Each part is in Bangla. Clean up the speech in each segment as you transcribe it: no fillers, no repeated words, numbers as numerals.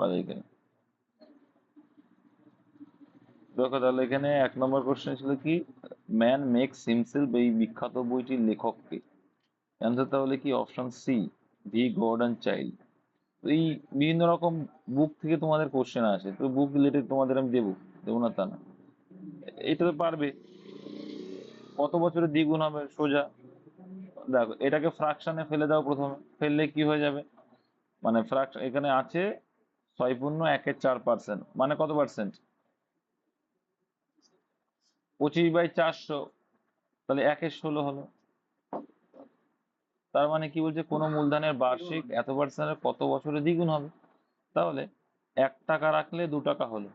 করা যায় এখানে। দেখো তাহলে এখানে 1 নম্বর কোশ্চেন ছিল কি, ম্যান মেক্স হিমসেলফ, এই বিখ্যাত বইটির লেখককে। অ্যান্সার তাহলে কি অপশন সি, দি গর্ডন চাইল্ড। এই বিভিন্ন রকম বুক থেকে তোমাদের কোশ্চেন আসে, তো বুক রিলেটেড তোমাদের আমি দেবো, দেবো না তা না। এটা তো পারবে, কত বছরে দ্বিগুণ হবে সোজা। দেখো এটাকে ফ্রাকশনে ফেলে দাও, প্রথমে ফেললে কি হয়ে যাবে, মানে ফ্রাকশন এখানে আছে 6.1/4, মানে কত পার্সেন্ট, 25/400, তাহলে 1/16 হলো। তার মানে কি বলছে, কোনো মূলধনের বার্ষিক এত পার্সেন্টের কত বছরে দ্বিগুণ হবে। তাহলে 1 টাকা রাখলে 2 টাকা হলো।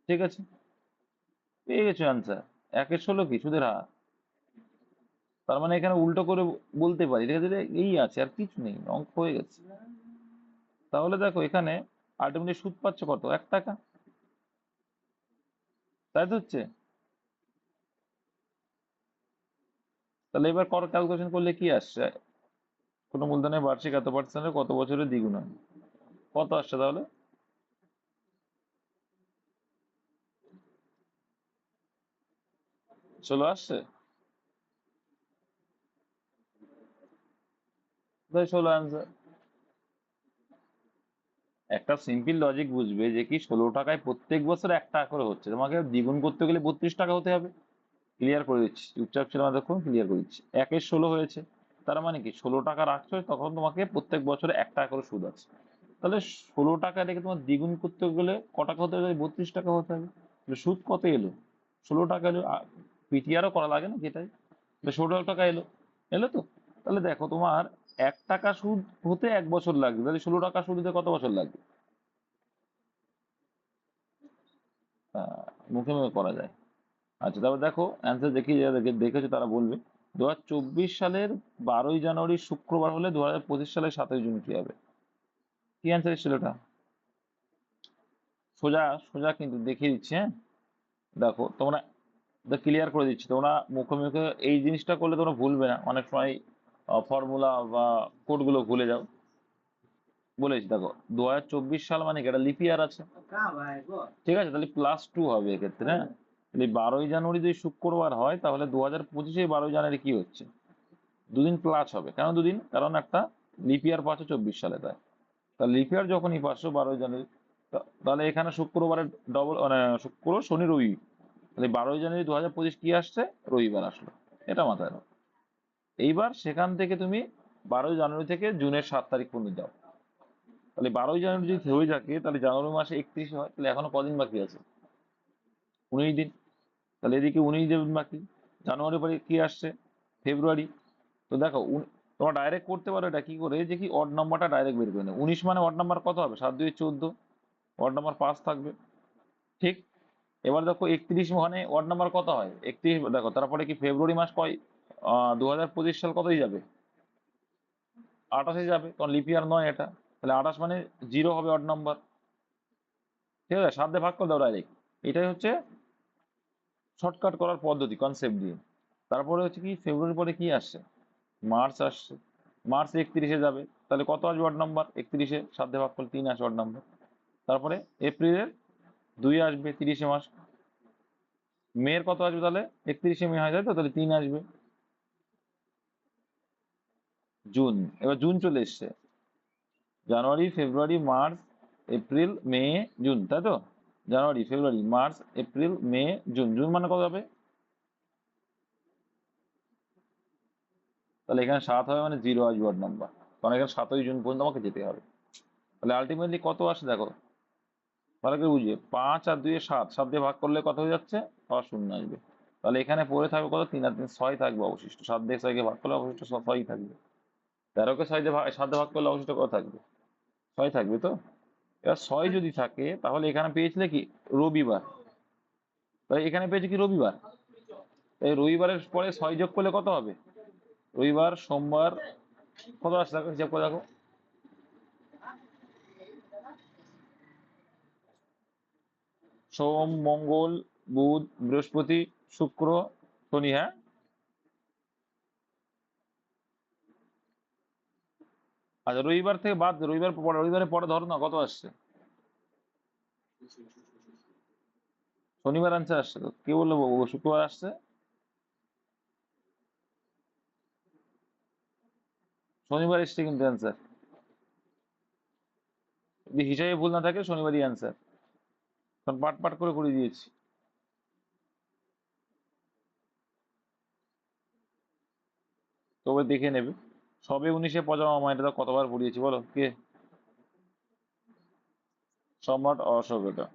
ঠিক আছে, পেয়ে গেছো অ্যান্সার। 1/16 কি সুদের হার। তার মানে এখানে উল্টো করে বলতে পারি, ঠিক আছে, এই আছে আর কিছু নেই, অঙ্ক হয়ে গেছে। তাহলে দেখো এখানে আলটিমেটলি সুদ পাচ্ছ কত, 1 টাকা, তাই তো হচ্ছে। তাহলে এবার কর ক্যালকুলেশন করলে কি আসছে, কোনো মূলধনের বার্ষিক এত পার্সেন্টের কত বছরে দ্বিগুণ হয়, কত আসছে তাহলে, 16 আসছে। তাই 16 অ্যান্সার। একটা সিম্পল লজিক বুঝবে যে কি 16 টাকায় প্রত্যেক বছর 1 টাকা করে হচ্ছে, তোমাকে দ্বিগুণ করতে গেলে 32 টাকা হতে হবে। ক্লিয়ার করে দিচ্ছি, চুপচাপ ছিল না, দেখুন ক্লিয়ার করে দিচ্ছি। 1/16 হয়েছে, তার মানে কি 16 টাকা রাখছো, তখন তোমাকে প্রত্যেক বছরে 1 টাকা করে সুদ আছে। তাহলে 16 টাকা রেখে তোমার দ্বিগুণ করতে গেলে ক টাকা হতে হবে, 32 টাকা হতে হবে। তাহলে সুদ কত এলো, 16 টাকা এলো। পিটিআরও করা লাগে না যেটাই, 16 টাকা এলো, এলো তো। তাহলে দেখো তোমার 1 টাকা সুদ হতে 1 বছর লাগবে, তাহলে 16 টাকা সুদ হতে কত বছর লাগবে। মুখে মুখে করা যায়। আচ্ছা তারপর দেখো অ্যান্সার দেখি, যারা দেখেছো তারা বলবে। 2024 সালের 12ই জানুয়ারি শুক্রবার হলে 2025 সালের 7ই জুন কি হবে, কি অ্যান্সার ছিল এটা। সোজা সোজা কিন্তু দেখিয়ে দিচ্ছি, হ্যাঁ। দেখো তোমরা, ক্লিয়ার করে দিচ্ছি, তোমরা মুখে মুখে এই জিনিসটা করলে তোমরা ভুলবে না, অনেক সময় ফর্মুলা বা কোডগুলো ভুলে যাও। বলেছি দেখো, 2024 সাল মানে কি, একটা লিপ ইয়ার আছে, ঠিক আছে, তাহলে +2 হবে এক্ষেত্রে, হ্যাঁ। তাহলে 12ই জানুয়ারি যদি শুক্রবার হয়, তাহলে 2025-এ 12ই জানুয়ারি কি হচ্ছে, দুদিন প্লাস হবে। কেন দুদিন, কারণ একটা লিপ ইয়ার পাচ্ছ 24 সালে, তাই। তাহলে লিপ ইয়ার যখনই পাচ্ছ 12ই জানুয়ারি, তাহলে এখানে শুক্রবারের ডবল, মানে শুক্র শনি রবি, তাহলে 12ই জানুয়ারি 2025 কি আসছে, রবিবার আসলো। এটা মাথায় রাখো। এইবার সেখান থেকে তুমি 12ই জানুয়ারি থেকে জুনের 7 তারিখ পর্যন্ত যাও। তাহলে 12ই জানুয়ারি যদি হয়ে থাকে, তাহলে জানুয়ারি মাসে 31 হয়, তাহলে এখনো কদিন বাকি আছে, 19 দিন। তাহলে এদিকে 19 দিন বাকি। জানুয়ারি পরে কি আসছে, ফেব্রুয়ারি। তো দেখো তোমরা ডাইরেক্ট করতে পারো এটা কি করে, যে কি অড নাম্বারটা ডাইরেক্ট বের করে নেবে। 19 মানে অড নাম্বার কত হবে, 7×2=14, অড নাম্বার 5 থাকবে, ঠিক। এবার দেখো 31 মানে অড নাম্বার কত হয়, 31, দেখো তারপরে কি ফেব্রুয়ারি মাস কয়, 2025 সাল কতই যাবে, 28-এ যাবে, কারণ লিপ ইয়ার নয় এটা। তাহলে 28 মানে 0 হবে অড নাম্বার, ঠিক আছে, 7 দিয়ে ভাগ করে দাও ডাইরেক্ট। এটাই হচ্ছে শর্টকাট করার পদ্ধতি, কনসেপ্ট দিয়ে। তারপরে হচ্ছে কি ফেব্রুয়ারি পরে কি আসছে, মার্চ আসছে। মার্চ 31-এ যাবে, তাহলে কত আসবে অড নাম্বার, 31-এ 7 দিয়ে ভাগ করলে 3 আসে অড নাম্বার। তারপরে এপ্রিলের 2 আসবে 30-এ মাস। মেয়ের কত আসবে, তাহলে 31-এ মে হয়, তাই তো, তাহলে 3 আসবে। জুন, এবার জুন চলে এসছে, জানুয়ারি ফেব্রুয়ারি মার্চ এপ্রিল মে জুন, তাই তো। জানুয়ারি ফেব্রুয়ারি মার্চ এপ্রিল মে জুন, জুন মানে কত হবে, তাহলে এখানে 7 হবে, মানে 0 আসবে অড নাম্বার, কারণ এখানে 7ই জুন পর্যন্ত আমাকে যেতে হবে। তাহলে আলটিমেটলি কত আসে দেখো, ভালো করে বুঝিয়ে, 5 আর 2-এ 7, 7 দিয়ে ভাগ করলে কত হয়ে যাচ্ছে, আবার শূন্য আসবে। তাহলে এখানে পড়ে থাকবে কত, 3 আর 3 6 থাকবে অবশিষ্ট, 7 দিয়ে 6-কে ভাগ করলে অবশিষ্ট 6ই থাকবে। 13-কে 6 দিয়ে 7 দিয়ে ভাগ করলে অবশিষ্ট কত থাকবে, 6 থাকবে তো। এবার 6 যদি থাকে, তাহলে এখানে পেয়েছিলে কি, রবিবার। তাই এখানে পেয়েছে কি, রবিবার। তাই রবিবারের পরে 6 যোগ করলে কত হবে, রবিবার সোমবার, কত আসছে দেখো, হিসাব করে দেখো। সোম মঙ্গল বুধ বৃহস্পতি শুক্র শনি, হ্যাঁ। আচ্ছা রবিবার থেকে বাদ দে, রবিবারের পরে ধরো না, কত আসছে? শনিবার আনসার আসছে তো, কে বললো শুক্রবার আসছে? শনিবার এসছে কিন্তু অ্যান্সার, যদি হিসাবে ভুল না থাকে শনিবারই অ্যান্সার, কারণ পাট পাট করে করে দিয়েছি। তবে দেখে নেবে। সবে 19-এ পজামা মা, এটা তো কতবার পড়িয়েছি বলো, কে? সম্রাট অশোক এটা।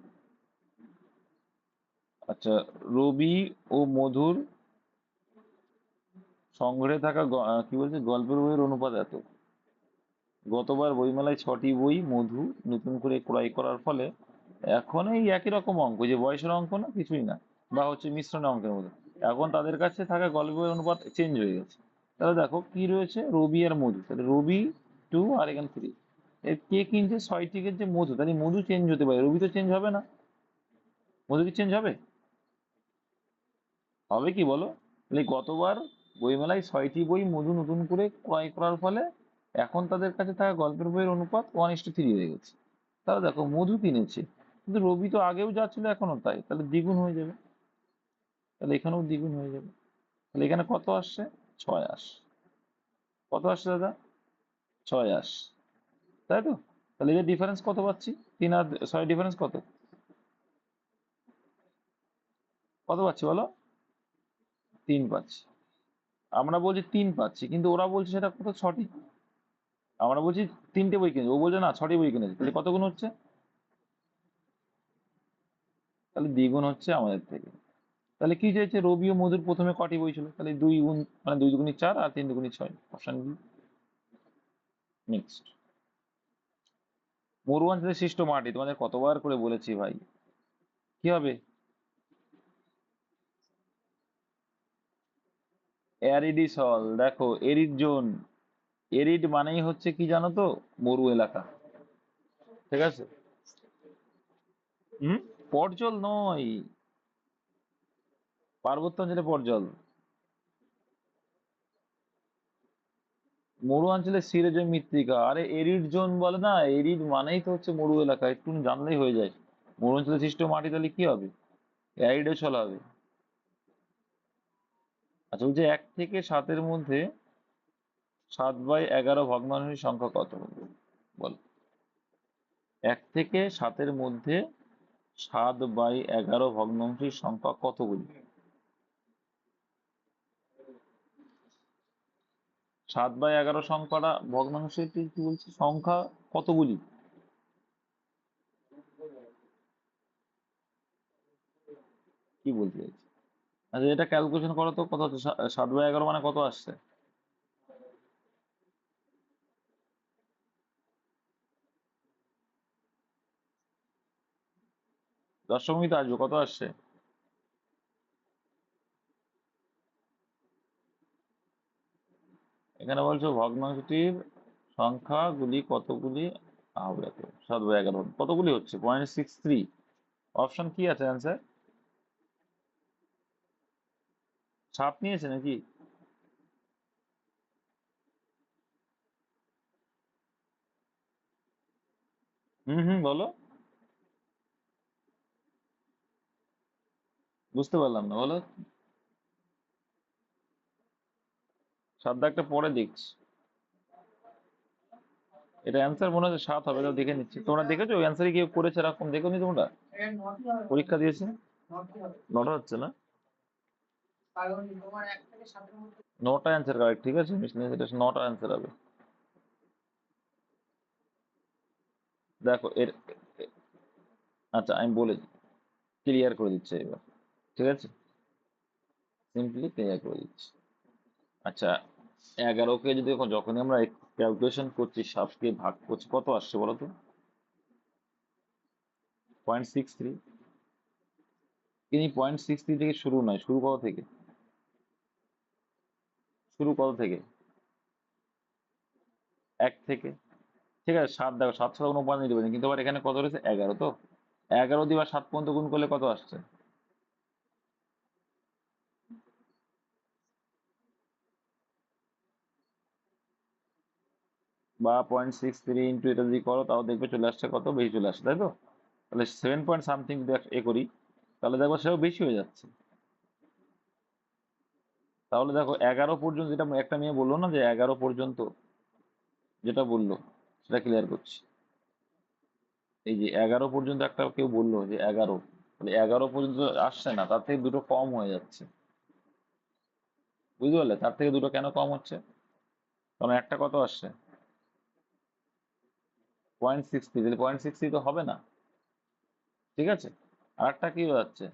আচ্ছা, রবি ও মধুর সংগ্রহে থাকা কি বলছে, গল্পের বইয়ের অনুপাত এত। গতবার বইমেলায় 6টি বই মধু নতুন করে ক্রয় করার ফলে এখন এই একই রকম অঙ্ক, যে বয়সের অঙ্ক না, কিছুই না, বা হচ্ছে মিশ্রণ অঙ্কের মধ্যে, এখন তাদের কাছে থাকা গল্পের বইয়ের অনুপাত চেঞ্জ হয়ে গেছে। তাহলে দেখো কি রয়েছে, রবি আর মধু, তাহলে রবি 2 আর এখানে 3, এর কে কিনছে 6টিকে, যে মধু, তাহলে মধু চেঞ্জ হতে পারে, রবি তো চেঞ্জ হবে না। মধু কি চেঞ্জ হবে? হবে কি বলো? তাহলে গতবার বইমেলায় 6টি বই মধু নতুন করে ক্রয় করার ফলে এখন তাদের কাছে থাকা গল্পের বইয়ের অনুপাত 1:3 হয়ে গেছে। তাহলে দেখো মধু কিনেছে, কিন্তু রবি তো আগেও যা ছিল এখনো তাই, তাহলে দ্বিগুণ হয়ে যাবে, তাহলে এখানেও দ্বিগুণ হয়ে যাবে। তাহলে এখানে কত আসছে? 6 আসছে। কত আসছে দাদা? 6 আসছে, তাই তো? তাহলে এর ডিফারেন্স কত পাচ্ছি? 3 আর 6 ডিফারেন্স কত? কত পাচ্ছি বলো? 3 পাচ্ছি। আমরা বলছি 3 পাচ্ছি, কিন্তু ওরা বলছে সেটা কত, 6টি। আমরা বলছি 3টে বই কিনেছে, ও বলছে না 6টি বই কিনেছে, তাহলে কত গুণ হচ্ছে? তাহলে দ্বিগুণ হচ্ছে আমাদের থেকে। তাহলে কি চাইছে, রবি ও মধুর প্রথমে কটি বই ছিল, তাহলে 2 গুণ, মানে 2 দুগুণী 4 আর 3 দুগুণী 6, অপশন বি। নেক্সট, মরুয়াঞ্চলের সৃষ্ট মাটি, তোমাদের কতবার করে বলেছি ভাই, কি হবে? অ্যারিডিসল, দেখো এরিড জোন, এরিড মানেই হচ্ছে কি জানো তো, মরু এলাকা, ঠিক আছে? হুম, পর্জল নয়, পার্বত্য অঞ্চলে পর্জল। মরু অঞ্চলে সিরোজের মৃত্তিকা, আরে এরিড জোন বলে না, এরিড মানেই তো হচ্ছে মরু এলাকা, একটু জানলেই হয়ে যায়। মরু অঞ্চলে সৃষ্ট মাটি তাহলে কি হবে? অ্যারিডোসল হবে। আচ্ছা, বলছে 1 থেকে 7-এর মধ্যে 7/11 ভগ্নাংশের সংখ্যা কত? বল। 1 থেকে 7-এর মধ্যে 7/11 ভগ্নাংশের সংখ্যা কতগুলি? 7/11 সংখ্যাটা ভগ্নাংশের কি কি বলছে, সংখ্যা কতগুলি? কি বলতে চাইছি? আচ্ছা, এটা ক্যালকুলেশন করো তো, কত হচ্ছে 7/11 মানে কত আসছে? 10 মিনিট আসবে, কত আসছে? এখানে বলছো ভগ্নাংশটির সংখ্যাগুলি কতগুলি হবে, 7/11 কতগুলি হচ্ছে, 0.63। অপশন কি আছে অ্যান্সার? 7 নিয়েছে নাকি? হুম হুম, বলো। বুঝতে পারলাম না, বলো। 7 দাগটা পরে দেখছি। এটা অ্যান্সার মনে হচ্ছে 7 হবে, তাও দেখে নিচ্ছি। তোমরা দেখেছো ওই অ্যান্সারই কেউ করেছে এরকম, দেখোনি তোমরা? পরীক্ষা দিয়েছে, নটা হচ্ছে না, 9টা অ্যান্সার কারেক্ট, ঠিক আছে, এটা 9টা অ্যান্সার হবে। দেখো আচ্ছা আমি বলে ক্লিয়ার করে দিচ্ছি এবার, ঠিক আছে, সিম্পলি ক্লিয়ার করে দিচ্ছি। আচ্ছা, 11কে যদি যখনই আমরা ক্যালকুলেশন করছি, 7কে ভাগ করছি, কত আসছে বলো তো? 0.63। কিন্তু 0.63 থেকে শুরু নয়, শুরু কত থেকে? শুরু কত থেকে? 1 থেকে। ঠিক আছে, 7 দেখো, 7 ছাড়া কোনো উপায় নিতে পারি, কিন্তু আবার এখানে কত রয়েছে, 11 তো। 11 দিয়ে বা 7 পর্যন্ত গুণ করলে কত আসছে? বা 0.63 ইন্টু এটা যদি করো তাও দেখবে চলে আসছে কত, বেশি চলে আসছে, তাই তো? তাহলে 7 পয়েন্ট সামথিং যদি এ করি তাহলে দেখো সেও বেশি হয়ে যাচ্ছে। তাহলে দেখো 11 পর্যন্ত, যেটা একটা মেয়ে বললো না যে 11 পর্যন্ত যেটা বললো সেটা ক্লিয়ার করছি। এই যে 11 পর্যন্ত একটা কেউ বললো যে 11, তাহলে 11 পর্যন্ত আসছে না, তার থেকে দুটো কম হয়ে যাচ্ছে। বুঝতে পারলে তার থেকে দুটো কেন কম হচ্ছে? কারণ একটা কত আসছে 0.63, তাহলে 0.63 তো হবে না, ঠিক আছে? আর একটা কি হয়ে যাচ্ছে,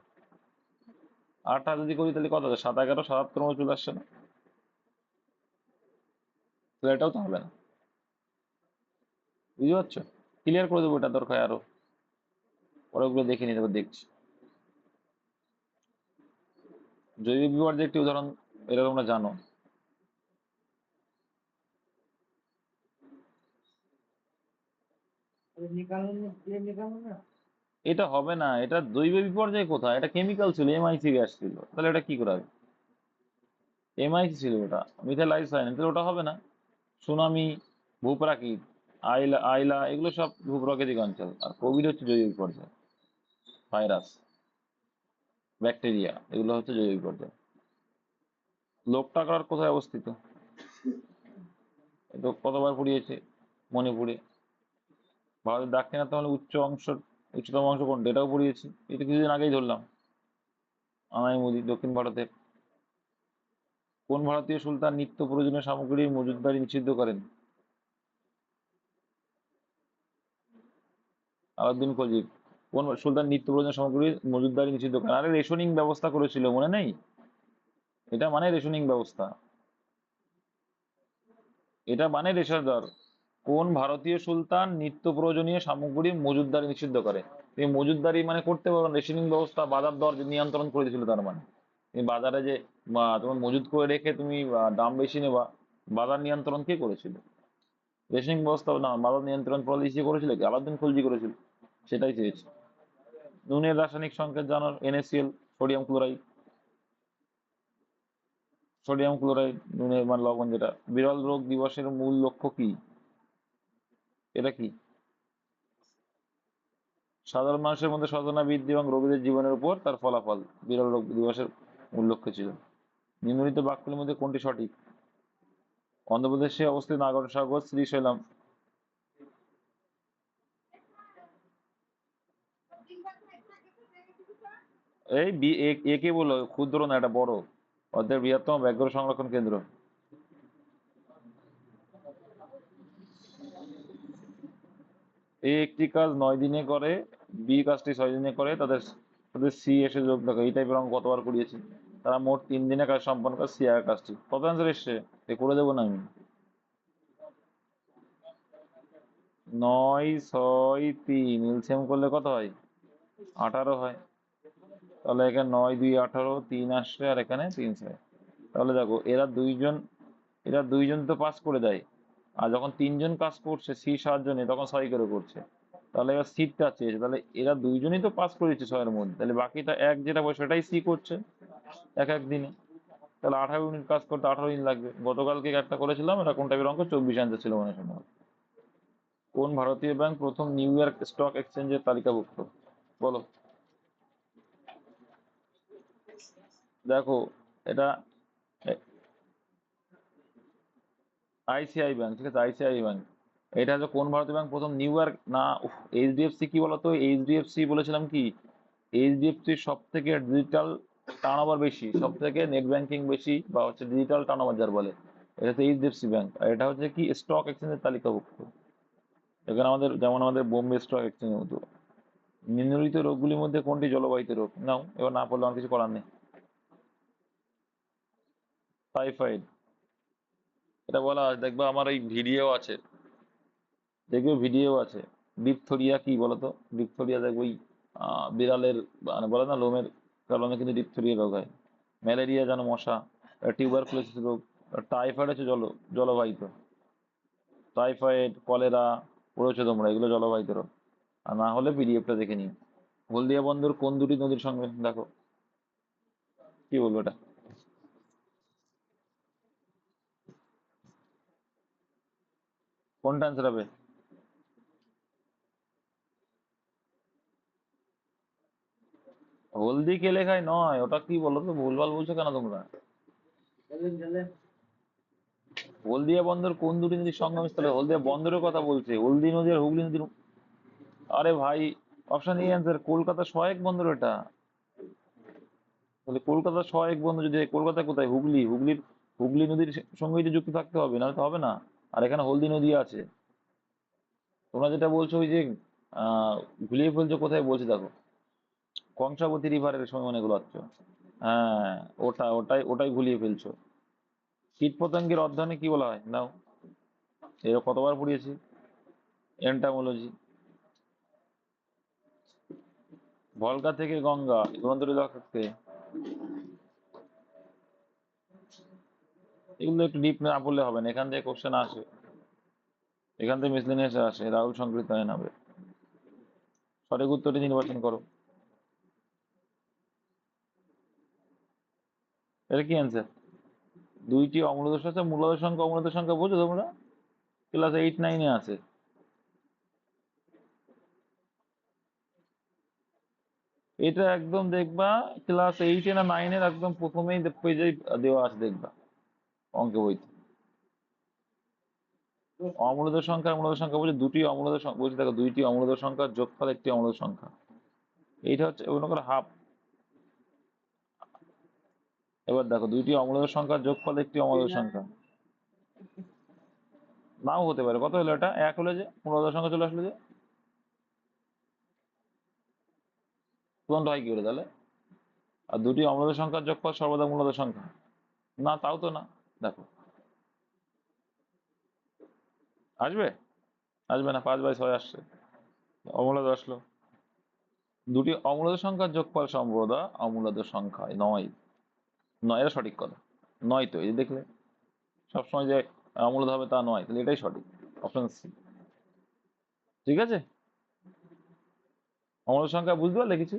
আরটা যদি করি তাহলে কত হবে, 7 11 77 মতো চলে আসছে না? তাহলে এটাও তো হবে না। বুঝতে পারছো? ক্লিয়ার করে দেবো এটা দরকার আরো, পরেরগুলো দেখে নিতে হবে, দেখছি। জৈব বিবর্ধের একটি উদাহরণ, এটা তোমরা জানো। এটা হবে না, এটা জৈব বিপর্যয় কোথায়, এটা কেমিক্যাল ছিল, এমআইসি গ্যাস ছিল, তাহলে এটা কি করে হবে? এমআইসি ছিল ওটা, মিথাইল আইসোসায়ানাইড, তাহলে ওটা হবে না। সুনামি, ভূপ্রাকৃত, আইলা আইলা এগুলো সব ভূপ্রাকৃতিক অঞ্চল, আর কোভিড হচ্ছে জৈব বিপর্যয়। ভাইরাস, ব্যাকটেরিয়া, এগুলো হচ্ছে জৈব বিপর্যয়। লোকটাকার কোথায় অবস্থিত, এ তো কতবার পড়িয়েছে মণিপুরে। ভারতের দাক্ষিণাত্য হলে উচ্চতম অংশ কোনটা, এটাও পড়িয়েছি, এটা কিছুদিন আগেই ধরলাম। আনাইমুদি দক্ষিণ ভারতের। কোন ভারতীয় সুলতান নিত্য প্রয়োজনীয় সামগ্রীর মজুতদারি নিষিদ্ধ করেন? আলাউদ্দিন খলজি। কোন সুলতান নিত্য প্রয়োজনীয় সামগ্রীর মজুতদারি নিষিদ্ধ করেন? আরে রেশনিং ব্যবস্থা করেছিল, মনে নেই? এটা মানে রেশনিং ব্যবস্থা, এটা মানে রেশনদার। কোন ভারতীয় সুলতান নিত্য প্রয়োজনীয় সামগ্রী মজুতদারি নিষিদ্ধ করে? তুমি মজুতদারি মানে করতে পারো, রেশনিং ব্যবস্থা বাজার দর যে নিয়ন্ত্রণ করে দিয়েছিল, তার মানে তুমি বাজারে যে তোমার মজুত করে রেখে তুমি দাম বেশি নেবা, বাজার নিয়ন্ত্রণ কে করেছিল? রেশনিং ব্যবস্থা না, বাজার নিয়ন্ত্রণ পলিসি করেছিল কি, আলাউদ্দিন খলজি করেছিল। সেটাই চেয়েছে। নুনের রাসায়নিক সংকেত জানো, NaCl, sodium chloride. Sodium chloride নুনের মানে লবণ যেটা। বিরল রোগ দিবসের মূল লক্ষ্য কি? এটা কি? সাধারণ মানুষের মধ্যে সচেতনতা বৃদ্ধি এবং রোগীদের জীবনের উপর তার ফলাফল বিরল রোগ দিবসের মূল লক্ষ্য ছিল। নিম্নলিখিত বাক্যগুলির মধ্যে কোনটি সঠিক? অন্ধ্রপ্রদেশে অবস্থিত নাগর সাগর শ্রীশৈলম। একে বলো ক্ষুদ্র না, এটা বড়, অর্ধেক বৃহত্তম ব্যাঘ্র সংরক্ষণ কেন্দ্র। একটি কাজ 9 দিনে করে, কাজটি 6 দিনে করে, তাদের তাদের এসে যোগ দেখো, এই টাইপের অঙ্ক কতবার করিয়েছি। তারা মোট 3 দিনে কাজ সম্পন্ন করে, আর কাজটি কত অ্যান্সার এসছে, করে দেবো না আমি? 9 6 3 এলসিএম করলে কত হয়, 18 হয়। তাহলে এখানে 9 2 18, 3 আসছে, আর এখানে 3 6। তাহলে দেখো এরা দুইজন তো পাস করে দেয়, আর যখন 3 জন কাজ করছে, 7 জনে, তখন 6 করে করছে। তাহলে এবার সিটটা চেয়েছে, তাহলে এরা দুইজনই তো পাস করে দিচ্ছে 6-এর মধ্যে, তাহলে বাকিটা এক যেটা বসে সেটাই করছে এক এক দিনে। তাহলে 18 ইউনিট কাজ করতে 18 দিন লাগবে। গতকালকে একটা করেছিলাম, এটা কোন টাইপের অঙ্ক, 24 আনসার ছিল মনে হয়। কোন ভারতীয় ব্যাংক প্রথম নিউ ইয়র্ক স্টক এক্সচেঞ্জের তালিকাভুক্ত? বলো। দেখো এটা আইসিআই ব্যাংক, ঠিক আছে, আইসিআই ব্যাংক। এটা হচ্ছে কোন ভারতীয় ব্যাংক প্রথম নিউ ইয়র্ক না, এইচডিএফসি কি বলতো, এইচডিএফসি বলেছিলাম কি, এইচডিএফসি সব থেকে ডিজিটাল টার্নওভার বেশি, সব থেকে নেট ব্যাংকিং বেশি, বা হচ্ছে ডিজিটাল টার্নওভার যার বলে, এটা হচ্ছে এইচডিএফসি ব্যাংক। আর এটা হচ্ছে কি স্টক এক্সচেঞ্জের তালিকাভুক্ত। এখানে আমাদের যেমন আমাদের বোম্বে স্টক এক্সচেঞ্জের মতো। নিম্নলিখিত রোগগুলির মধ্যে কোনটি জলবাহিত রোগ? নাও, এবার না পড়লে আমার কিছু করার নেই। টাইফয়েড। এটা বলা আছে, দেখবা আমার এই ভিডিও আছে, দেখবে ভিডিও আছে। ডিপথোরিয়া কি বলতো, ডিপথোরিয়া দেখবো ওই বিড়ালের মানে বলে না লোমের কারণে কিন্তু ডিপথোরিয়া রোগ হয়। ম্যালেরিয়া জানো, মশা। টিউবারকুলোসিস রোগ। টাইফয়েড হচ্ছে জলবাহিত। টাইফয়েড, কলেরা, পড়েছো তোমরা, এগুলো জলবাহিত রোগ। আর না হলে পিডিএফটা দেখে নিও। হলদিয়া বন্দর কোন দুটি নদীর সঙ্গে, দেখো কি বলবো এটা। কোনটা অ্যান্সার হবে? হলদি কেলে খায় নয়, ওটা কি বলো তো, ভুলভাল বলছো কেন তোমরা? হলদিয়া বন্দর কোন দুটি নদীর সঙ্গমস্থলে? হলদিয়া বন্দরের কথা বলছে, হলদি নদী আর হুগলি নদীর। আরে ভাই, অপশন ই অ্যান্সার, কলকাতা সহায়ক বন্দর এটা। তাহলে কলকাতা সহায়ক বন্দর যদি হয়, কলকাতা কোথায়? হুগলি, হুগলি নদীর সঙ্গেই তো যুক্ত থাকতে হবে, নাহলে তো হবে না। আর এখানে হলদি নদী আছে। তোমরা যেটা বলছো ওই যে আহ ঘুলিয়ে ফেলছো, কোথায় বলছি দেখো, কংসাবতী রিভারের সময় মনে করছো। হ্যাঁ, ওটাই ওটাই ঘুলিয়ে ফেলছো। কীট পতঙ্গের অধ্যয়নে কি বলা হয় নাও? এর কতবার পড়িয়েছি, এন্টামোলজি। ভলগা থেকে গঙ্গা গ্রন্থটি লেখককে? এগুলো একটু ডিপ না পড়লে হবে না, এখান থেকে কোশ্চেন আসে, এখান থেকে মিসলেনিয়াস আসে, রাহুল সংকৃত হবে। সঠিক উত্তরটি নির্বাচন করো। এটা কি অ্যান্সার? দুইটি অমূলদ আছে, মূলদ সংখ্যা অমূলদ সংখ্যা বোঝো তোমরা? ক্লাস 8-9-এ আছে। এটা একদম দেখবা, ক্লাস 8-এ না 9-এর একদম প্রথমেই পেজে দেওয়া আছে, দেখবা অঙ্ক বইতে। অমূলদ সংখ্যা আর মূলদ সংখ্যা বলছে, দুটি অমূলদ সংখ্যা বলছে, দেখো দুইটি অমূলদ সংখ্যার যোগফল একটি অমূলদ সংখ্যা। এইটা হচ্ছে মনে করো হাফ। এবার দেখো, দুইটি অমূলদ সংখ্যার যোগফল একটি অমূলদ সংখ্যা। নাও হতে পারে, কত হলো এটা? এক হলে যে মূলদ সংখ্যা চলে আসলো যে, পূরণটা হয় কি করে তাহলে? আর দুটি অমূলদ সংখ্যার যোগফল সর্বদা মূলদ সংখ্যা। না, তাও তো না। দেখো, আসবে? আসবে না, 5/6 আসছে, অমূলদ আসলো। দুটি অমূলদ সংখ্যার যোগফল সর্বদা অমূলদ সংখ্যায় নয়। নয়, এটা সঠিক কথা। নয় তো, এই যে দেখলে, সবসময় যে অমূলদ হবে তা নয়, তাহলে এটাই সঠিক, অপশন সি। ঠিক আছে, অমূলদ সংখ্যা বুঝতে পারলে কিছু?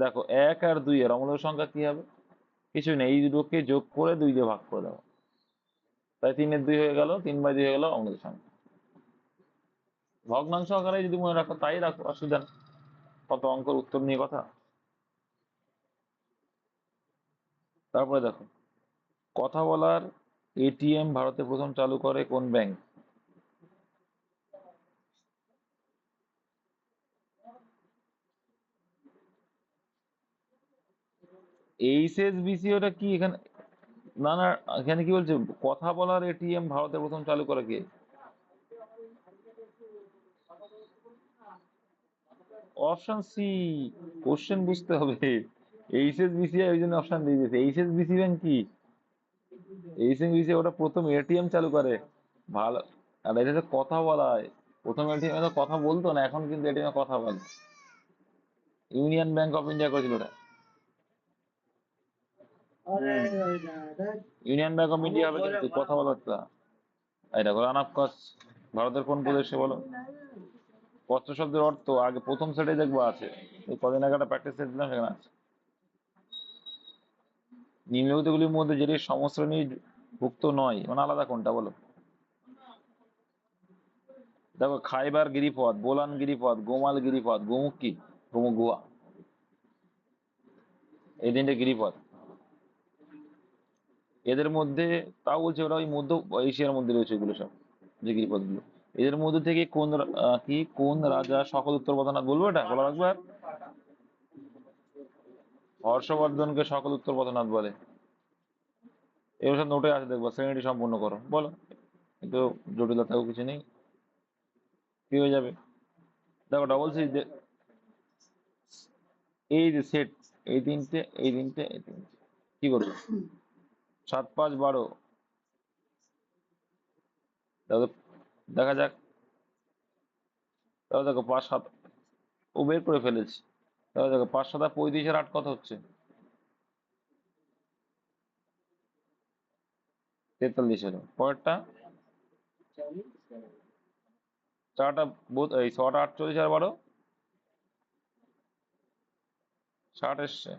দেখো, 1 আর 2 এর অমূলদ সংখ্যা কি হবে? কিছু নেই, এই দুটোকে যোগ করে 2 দিয়ে ভাগ করে দাও, তাই 3-এর 2 হয়ে গেল, 3/2 হয়ে গেল অমূলদ সংখ্যা। ভগ্নাংশ আকারে যদি মনে রাখো তাই রাখো, অসুবিধা নেই। কত অঙ্কের উত্তর নিয়ে কথা। তারপরে দেখো, কথা বলার এটিএম ভারতে প্রথম চালু করে কোন ব্যাংক? এইচএসবিসি, ওটা কি এখানে? না না, এখানে কি বলছে, কথা বলার এটিএম ভারতে প্রথম চালু করে কে? Option C. কোশ্চেন বুঝতে হবে। এইচএসবিসি ওই জন্য অপশন দিয়ে দিয়েছে, এইচএসবিসি ব্যাংক কি? এইচএসবিসি ওটা প্রথম এটিএম চালু করে। ভালো। আর এটা হচ্ছে কথা বলায়, প্রথম এটিএম তো কথা বলতো না, এখন কিন্তু এটিএম কথা বলে। ইউনিয়ন ব্যাংক অফ ইন্ডিয়া করেছিল ওটা। ইউনিয়ন ব্যাংক অফ ইন্ডিয়া হবে কিন্তু কথা বলার তা। এটা রান অফ কস্ট ভারতের কোন প্রদেশে বলো? কষ্ট শব্দের অর্থ আগে প্রথম সেটে দেখবো আছে, এই কদিন আগে একটা প্র্যাকটিস সেট দিলাম, সেখানে আছে। নিম্নলিখিতগুলির মধ্যে যেটি সমশ্রেণী ভুক্ত নয়, মানে আলাদা কোনটা বলো? দেখো, খাইবার গিরিপথ, বোলান গিরিপথ, গোমাল গিরিপথ, গোমুখ কি? গোমুখ গুহা, এই 3টে গিরিপথ। এদের মধ্যে, তাও বলছে ওরা ওই মধ্য এশিয়ার মধ্যে রয়েছে এগুলো সব, যে গিরিপথগুলো। এদের মধ্যে থেকে কোন রাজা সকল উত্তর পথনাথ, বলবো এটা বলা একবার? হর্ষবর্ধনকে সকল উত্তর পথনাথ বলে। এগুলো সব নোটে আছে, দেখবো, শ্রেণীটি সম্পূর্ণ করো বলো। কিন্তু জটিলতাও কিছু নেই, কি হয়ে যাবে। দেখো, ডবল সিরিজ, এই যে সেট, এই তিনটে কি করবো? 7-5-12। দেখো, দেখা যাক। তাহলে দেখো 5-7, ও বের করে ফেলেছি। তাহলে দেখো, 5-7-35 আর 8 কত হচ্ছে? 43 হলো পরেরটা। 4টা, এই 6-8-48 আর 12, 60 এসছে।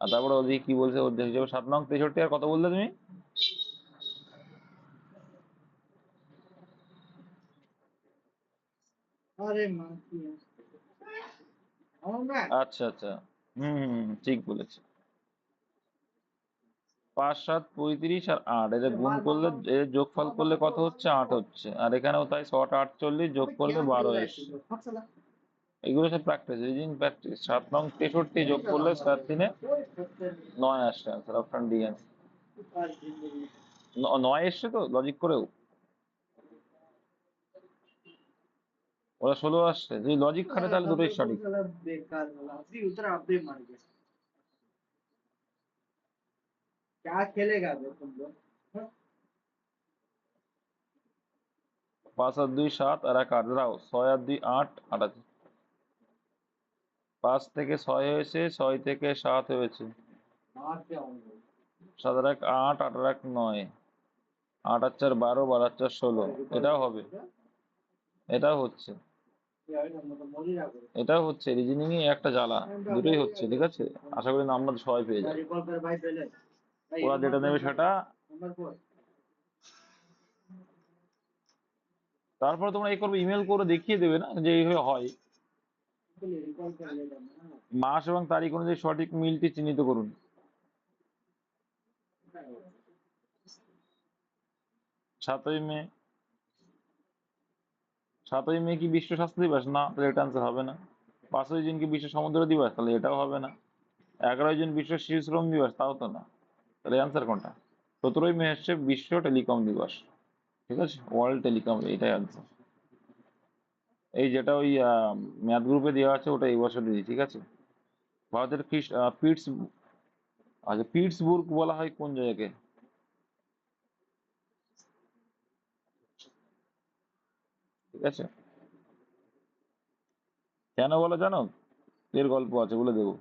আর তারপরে ওদিকে কি বলছে, ওর হিসেবে 7 নং 63, আর কত বললে তুমি? আচ্ছা আচ্ছা, ঠিক বলেছে। 5 7 35 আর 8, এদের গুণ করলে, এর যোগফল করলে কত হচ্ছে? 8 হচ্ছে। আর এখানেও তাই, 6 8 48 যোগ করলে 12 এসছে। এগুলো সব প্র্যাকটিস, রিডিং প্র্যাকটিস। 7 নং 63 যোগ করলে 7 3 9 আসছে, আনসার অপশন ডি আছে। 9 এসছে তো লজিক করেও, ওরা 16 আসছে। যদি লজিক খাটে তাহলে দুটোই সঠিক। 5 আর 2 7 আর 1 8, দাও। 6 আর 2 8, 8 আছে। 5 থেকে 6 হয়েছে, 6 থেকে 7 হয়েছে। 7 আর 1 8, 8 আর 1 9, 8 আর 4 12, 12 আর 4 16। এটাও হবে, এটাও হচ্ছে, এটাও হচ্ছে। রিজনিং এ একটা জ্বালা, দুটোই হচ্ছে। ঠিক আছে, আশা করি নাম্বার সবাই পেয়ে যাবে। ওরা যেটা নেবে সেটা। তারপরে তোমরা এই করবে, ইমেল করে দেখিয়ে দেবে না যে এইভাবে হয়। মাস এবং তারিখ অনুযায়ী সঠিক মিলটি চিহ্নিত করুন। 7ই মে। 7ই মে কি বিশ্ব স্বাস্থ্য দিবস? না, তাহলে এটা আনসার হবে না। 5ই জুন কি বিশ্ব সমুদ্র দিবস? তাহলে এটাও হবে না। 11ই জুন বিশ্ব শিশু শ্রম দিবস? তাও তো না। তাহলে আনসার কোনটা? 17ই মে হচ্ছে বিশ্ব টেলিকম দিবস। ঠিক আছে, ওয়ার্ল্ড টেলিকম, এটাই আনসার। এই যেটা ওই ম্যাথ গ্রুপে দেওয়া আছে ওটা এই বছরই। ঠিক আছে। ভারতের পিটস, আচ্ছা, পিটসবুর্গ বলা হয় কোন জায়গাকে? ঠিক আছে, কেন বলো জানো? এর গল্প আছে, বলে দেবো।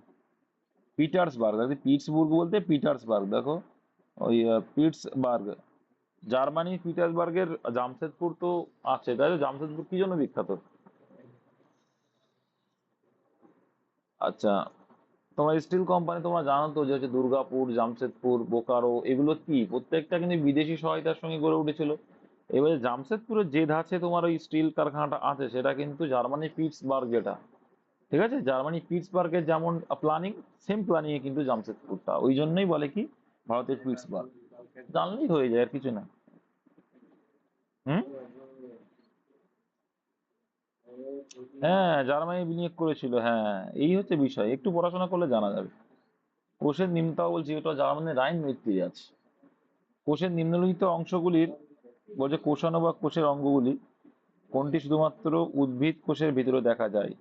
পিটার্সবার্গ, দেখো পিটসবুর্গ বলতে পিটার্সবার্গ, দেখো ওই পিটসবার্গ, জার্মানি। পিটার্সবার্গের জামশেদপুর তো আছে, তাই তো? জামশেদপুর কি জন্য বিখ্যাত? আচ্ছা, তোমার স্টিল কোম্পানি তোমরা জানো তো যে হচ্ছে দুর্গাপুর, জামশেদপুর, বোকারো, এগুলো কি প্রত্যেকটা কিন্তু বিদেশি সহায়তার সঙ্গে গড়ে উঠেছিল। এবারে জামশেদপুরের যে ধাঁচে তোমার ওই স্টিল কারখানাটা আছে সেটা কিন্তু জার্মানি পিটসবার্গ, যেটা, ঠিক আছে, জার্মানি পিটসবার্গের যেমন প্ল্যানিং, সেম প্ল্যানিং এ কিন্তু জামশেদপুরটা, ওই জন্যই বলে কি ভারতের পিটসবার্গ। জানলেই হয়ে যায়, আর কিছু না। হুম। হ্যাঁ, জার্মানি বিনিয়োগ করেছিল, হ্যাঁ। এই হচ্ছে বিষয়, একটু পড়াশোনা করলে জানা যাবে। কোষের নিম্নতাও বলছি, এটা জার্মানির রাইন নদীর তীরে আছে। কোষের নিম্নলিখিত অংশগুলির, বলছে কোষাণু বা কোষের অঙ্গগুলি কোনটি শুধুমাত্র উদ্ভিদ কোষের ভিতরে দেখা যায়?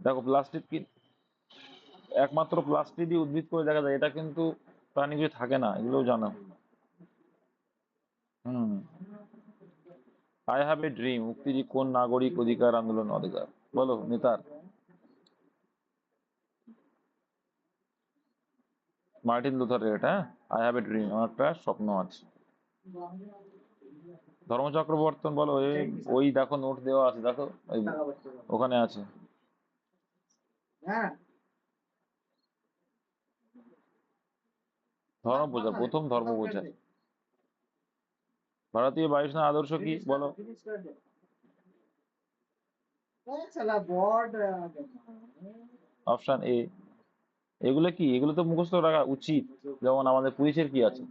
দেখো, প্লাস্টিক কি একমাত্র প্লাস্টিডই উদ্ভিদ কোষে দেখা যায়? এটা কিন্তু প্রাণী কিছু থাকে না, এগুলোও জানো। হুম। আই হ্যাভ এ ড্রিম উক্তিটি কোন নাগরিক অধিকার আন্দোলন অধিকার? বলো, নেতার? মার্টিন লুথারের এটা। আই হ্যাভ এ ড্রিম, আমার একটা স্বপ্ন আছে। ধর্মচক্রবর্তন, বলো। ওই দেখো, নোট দেওয়া আছে, দেখো ওই ওখানে আছে। ধর্ম প্রচার, প্রথম ধর্ম প্রচার। ভারতীয় বায়ুসেনার আদর্শ কি? বলো। Option A. এগুলো কি? এগুলো তো মুখস্থ রাখা উচিত। যেমন আমাদের পুলিশের কি আছে?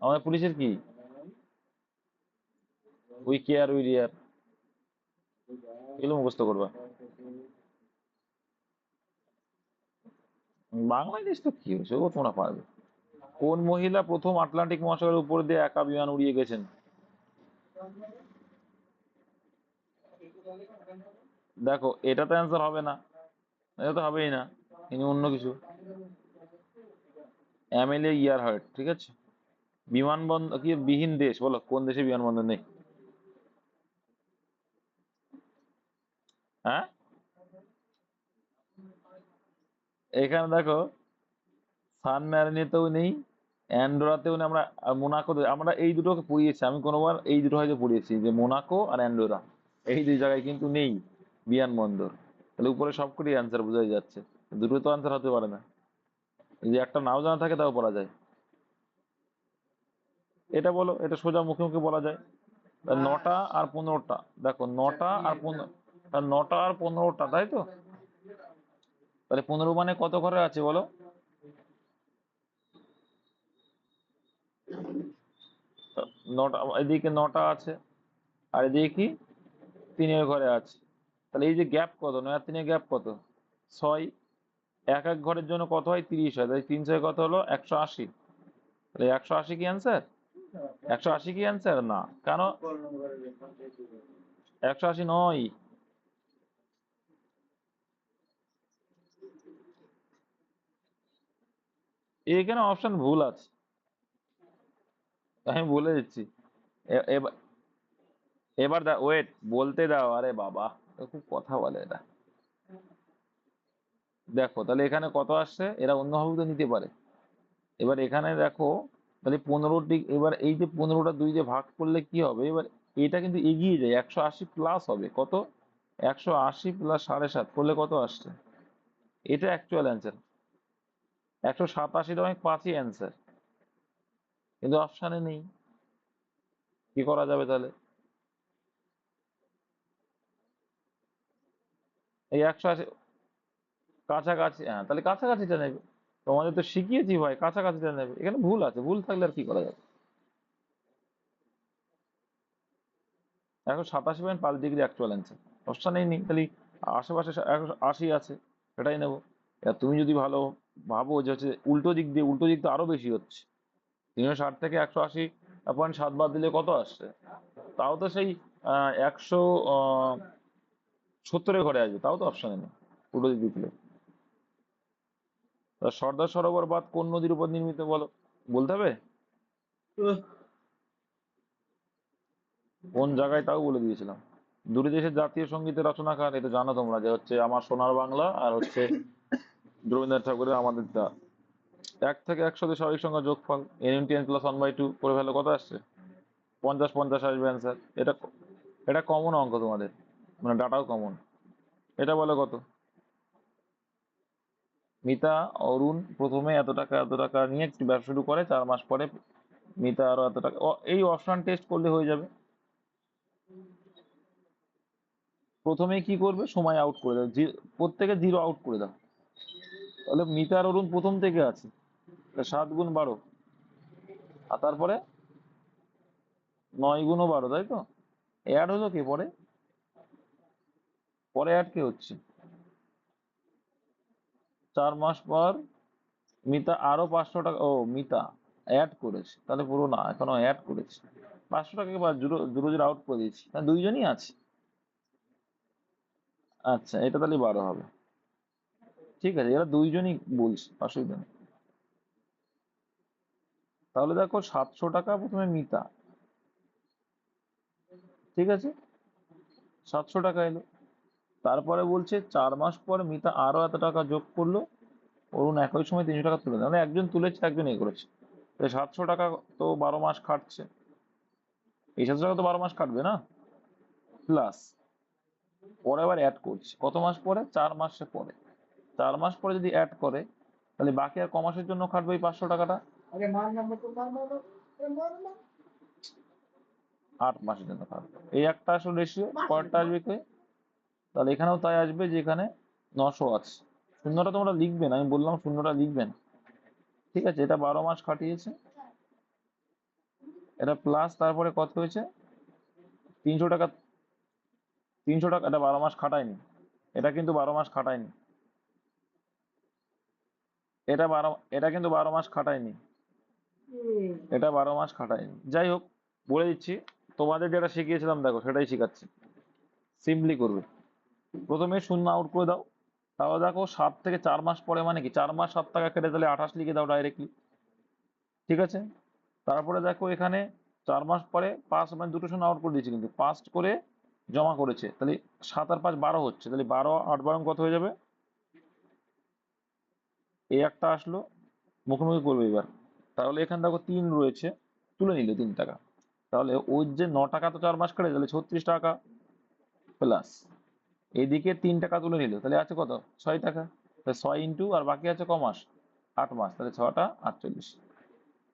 আমাদের পুলিশের কি? উই কেয়ার উই রিয়ার। এগুলো মুখস্থ করবা। বাংলাদেশ তো কি হয়েছে, ও তোমরা পারবে। কোন মহিলা প্রথম আটলান্টিক মহাসাগরের উপর দিয়ে একা বিমান উড়িয়ে গেছেন? দেখো, এটাতে অ্যান্সার হবে না, এটা তো হবেই না। ইনি অন্য কিছু। এমএলএ ইয়ার হার্ট, ঠিক আছে। বিমানবন্দর কি বিহীন দেশ, বলো কোন দেশে বিমানবন্দর নেই? হ্যাঁ, এখানে দেখো, সান ম্যারিনেতেও নেই, অ্যান্ডোরাতেও নেই। আমরা আর মোনাকোতে, আমরা এই দুটোকে পড়িয়েছি, আমি কোনোবার এই দুটো হয়তো পড়িয়েছি, যে মোনাকো আর অ্যান্ডোরা, এই দুই জায়গায় কিন্তু নেই বিমানবন্দর। তাহলে উপরে সবকটি অ্যান্সার বোঝাই যাচ্ছে, দুটো তো অ্যান্সার হতে পারে না। যদি একটা নাও জানা থাকে তাও পড়া যায়। এটা বলো, এটা সোজা মুখে মুখে বলা যায়। নটা আর 15টা, দেখো 9টা আর 15, 9টা আর 15টা, তাই তো? তাহলে 15 মানে কত ঘরে আছে বলো? তা 9টা, এদিকে 9টা আছে, আর এদিকে কি 3-এর ঘরে আছে। তাহলে এই যে গ্যাপ কত, 9 আর 3-এর গ্যাপ কত? 6। এক এক ঘরের জন্য কত হয়? 30 হয়। তাই 3 6 কত হলো? 180। তাহলে 180 কি অ্যান্সার? 180 কি অ্যান্সার? না, কেন? 180 নয়, এখানে অপশন ভুল আছে, আমি বলে দিচ্ছি। এবার এবার ওয়েট, বলতে দাও, আরে বাবা, এ খুব কথা বলে এটা। দেখো তাহলে এখানে কত আসছে, এরা অন্যভাবে তো নিতে পারে। এবার এখানে দেখো, তাহলে 15টি, এবার এই যে 15টা 2 দিয়ে ভাগ করলে কি হবে এবার? এটা কিন্তু এগিয়ে যায়, 180 প্লাস হবে কত? 180 প্লাস 7.5 করলে কত আসছে? এটা অ্যাকচুয়াল অ্যান্সার। 187.5ই অ্যান্সার, কিন্তু অপশানে নেই। কি করা যাবে তাহলে? এই 180 কাছাকাছি, হ্যাঁ তাহলে কাছাকাছিটা নেবে। তোমাদের তো শিখিয়েছি ভাই, কাছাকাছিটা নেবে। এখানে ভুল আছে, ভুল থাকলে আর কি করা যাবে? 187.5 ডিগ্রি অ্যাকচুয়াল অ্যান্সার, অপশানেই নেই। তাহলে আশেপাশে 180 আছে, সেটাই নেবো। এবার তুমি যদি ভালো ভাবো যে হচ্ছে উল্টো দিক দিয়ে, উল্টো দিক তো আরো বেশি হচ্ছে। 360 থেকে 180.7 বাদ দিলে কত আসছে? তাও তো সেই 170-এর ঘরে আসবে, তাও তো অপশানে নেই উল্টো দিক দিয়ে দিলে। তা সর্দার সরোবর বাঁধ কোন নদীর উপর নির্মিত বলো? বলতে হবে? কোন জায়গায় তাও বলে দিয়েছিলাম। দুটি দেশের জাতীয় সঙ্গীতের রচনাকার, এটা জানো তোমরা, যে হচ্ছে আমার সোনার বাংলা আর হচ্ছে রবীন্দ্রনাথ ঠাকুরের আমাদের দা। 1 থেকে 100 দিয়ে স্বাভাবিক সংখ্যা যোগফল n+1/2 করে ফেলো, কত আসছে? 50 50 আসবে অ্যান্সার। এটা এটা কমন অঙ্ক তোমাদের, মানে ডাটাও কমন। এটা বলো কত? মিতা অরুণ প্রথমে এত টাকা নিয়ে একটু ব্যবসা শুরু করে, 4 মাস পরে মিতা আরো এত টাকা, এই অপশন টেস্ট করলে হয়ে যাবে। প্রথমেই কি করবে, সময় আউট করে দাও, প্রত্যেকে 0 আউট করে দাও। তাহলে মিতা আর অরুণ প্রথম থেকে আছে, 7 গুণ 12, আর তারপরে 9 গুণও 12, তাই তো? অ্যাড হলো কে পরে? পরে অ্যাড কে হচ্ছে? 4 মাস পর মিতা আরো 500 টাকা, ও মিতা অ্যাড করেছে, তাহলে পুরো না, এখনো অ্যাড করেছে। 500 টাকাকে বা জুড়ো জুড়ো জুড়ো আউট করে দিয়েছি, হ্যাঁ দুইজনই আছে। আচ্ছা, এটা তাহলে 12 হবে। ঠিক আছে, এরা দুইজনই বলছে, অসুবিধা নেই। তাহলে দেখো 700 টাকা প্রথমে মিতা, ঠিক আছে, 700 টাকা এলো। তারপরে বলছে 4 মাস পর মিতা আরো এত টাকা যোগ করলো, অরুণ একই সময় 300 টাকা তুলে দেয়, মানে একজন তুলেছে একজন এ করেছে। 700 টাকা তো 12 মাস খাটছে, এই 700 টাকা তো 12 মাস খাটবে না, প্লাস পরে আবার অ্যাড করছে কত মাস পরে? 4 মাসে পরে। 4 মাস পরে যদি অ্যাড করে, তাহলে বাকি আর কমাসের জন্য খাটবে এই 500 টাকাটা। 8 মাসের জন্য খাটবে, এই একটা আসল রেশিও। পরেরটা আসবে কে? তাহলে এখানেও তাই আসবে, যে এখানে 900 আছে। শূন্যটা তোমরা লিখবে না, আমি বললাম শূন্যটা লিখবেন। ঠিক আছে, এটা 12 মাস খাটিয়েছে, এটা প্লাস তারপরে কত হয়েছে? 300 টাকা। 300 টাকা, এটা 12 মাস খাটায়নি, এটা কিন্তু 12 মাস খাটায়নি, এটা কিন্তু 12 মাস খাটায়নি, এটা 12 মাস খাটায়নি। যাই হোক, বলে দিচ্ছি, তোমাদের যেটা শিখিয়েছিলাম দেখো সেটাই শিখাচ্ছি। সিম্পলি করবে, প্রথমে শূন্য আউট করে দাও। তাহলে দেখো 7 থেকে 4 মাস পরে মানে কি, 4 মাস 7 টাকা কেটে তাহলে 28 লিখে দাও ডাইরেক্টলি। ঠিক আছে, তারপরে দেখো এখানে 4 মাস পরে 5, মানে দুটো শূন্য আউট করে দিয়েছি, কিন্তু 5 করে জমা করেছে, তাহলে 7 আর 5 12 হচ্ছে, তাহলে 12 8 12 কত হয়ে যাবে? এই একটা আসলো, মুখোমুখি করবে এবার। তাহলে এখানে দেখো 3 রয়েছে, তুলে নিলে 3 টাকা, তাহলে ওই যে 9 টাকা তো 4 মাস কেটে, তাহলে 36 টাকা প্লাস এদিকে 3 টাকা তুলে নিল, তাহলে আছে কত? 6 টাকা। তাহলে 6 আর বাকি আছে ক মাস? 8 মাস, তাহলে 6টা 48।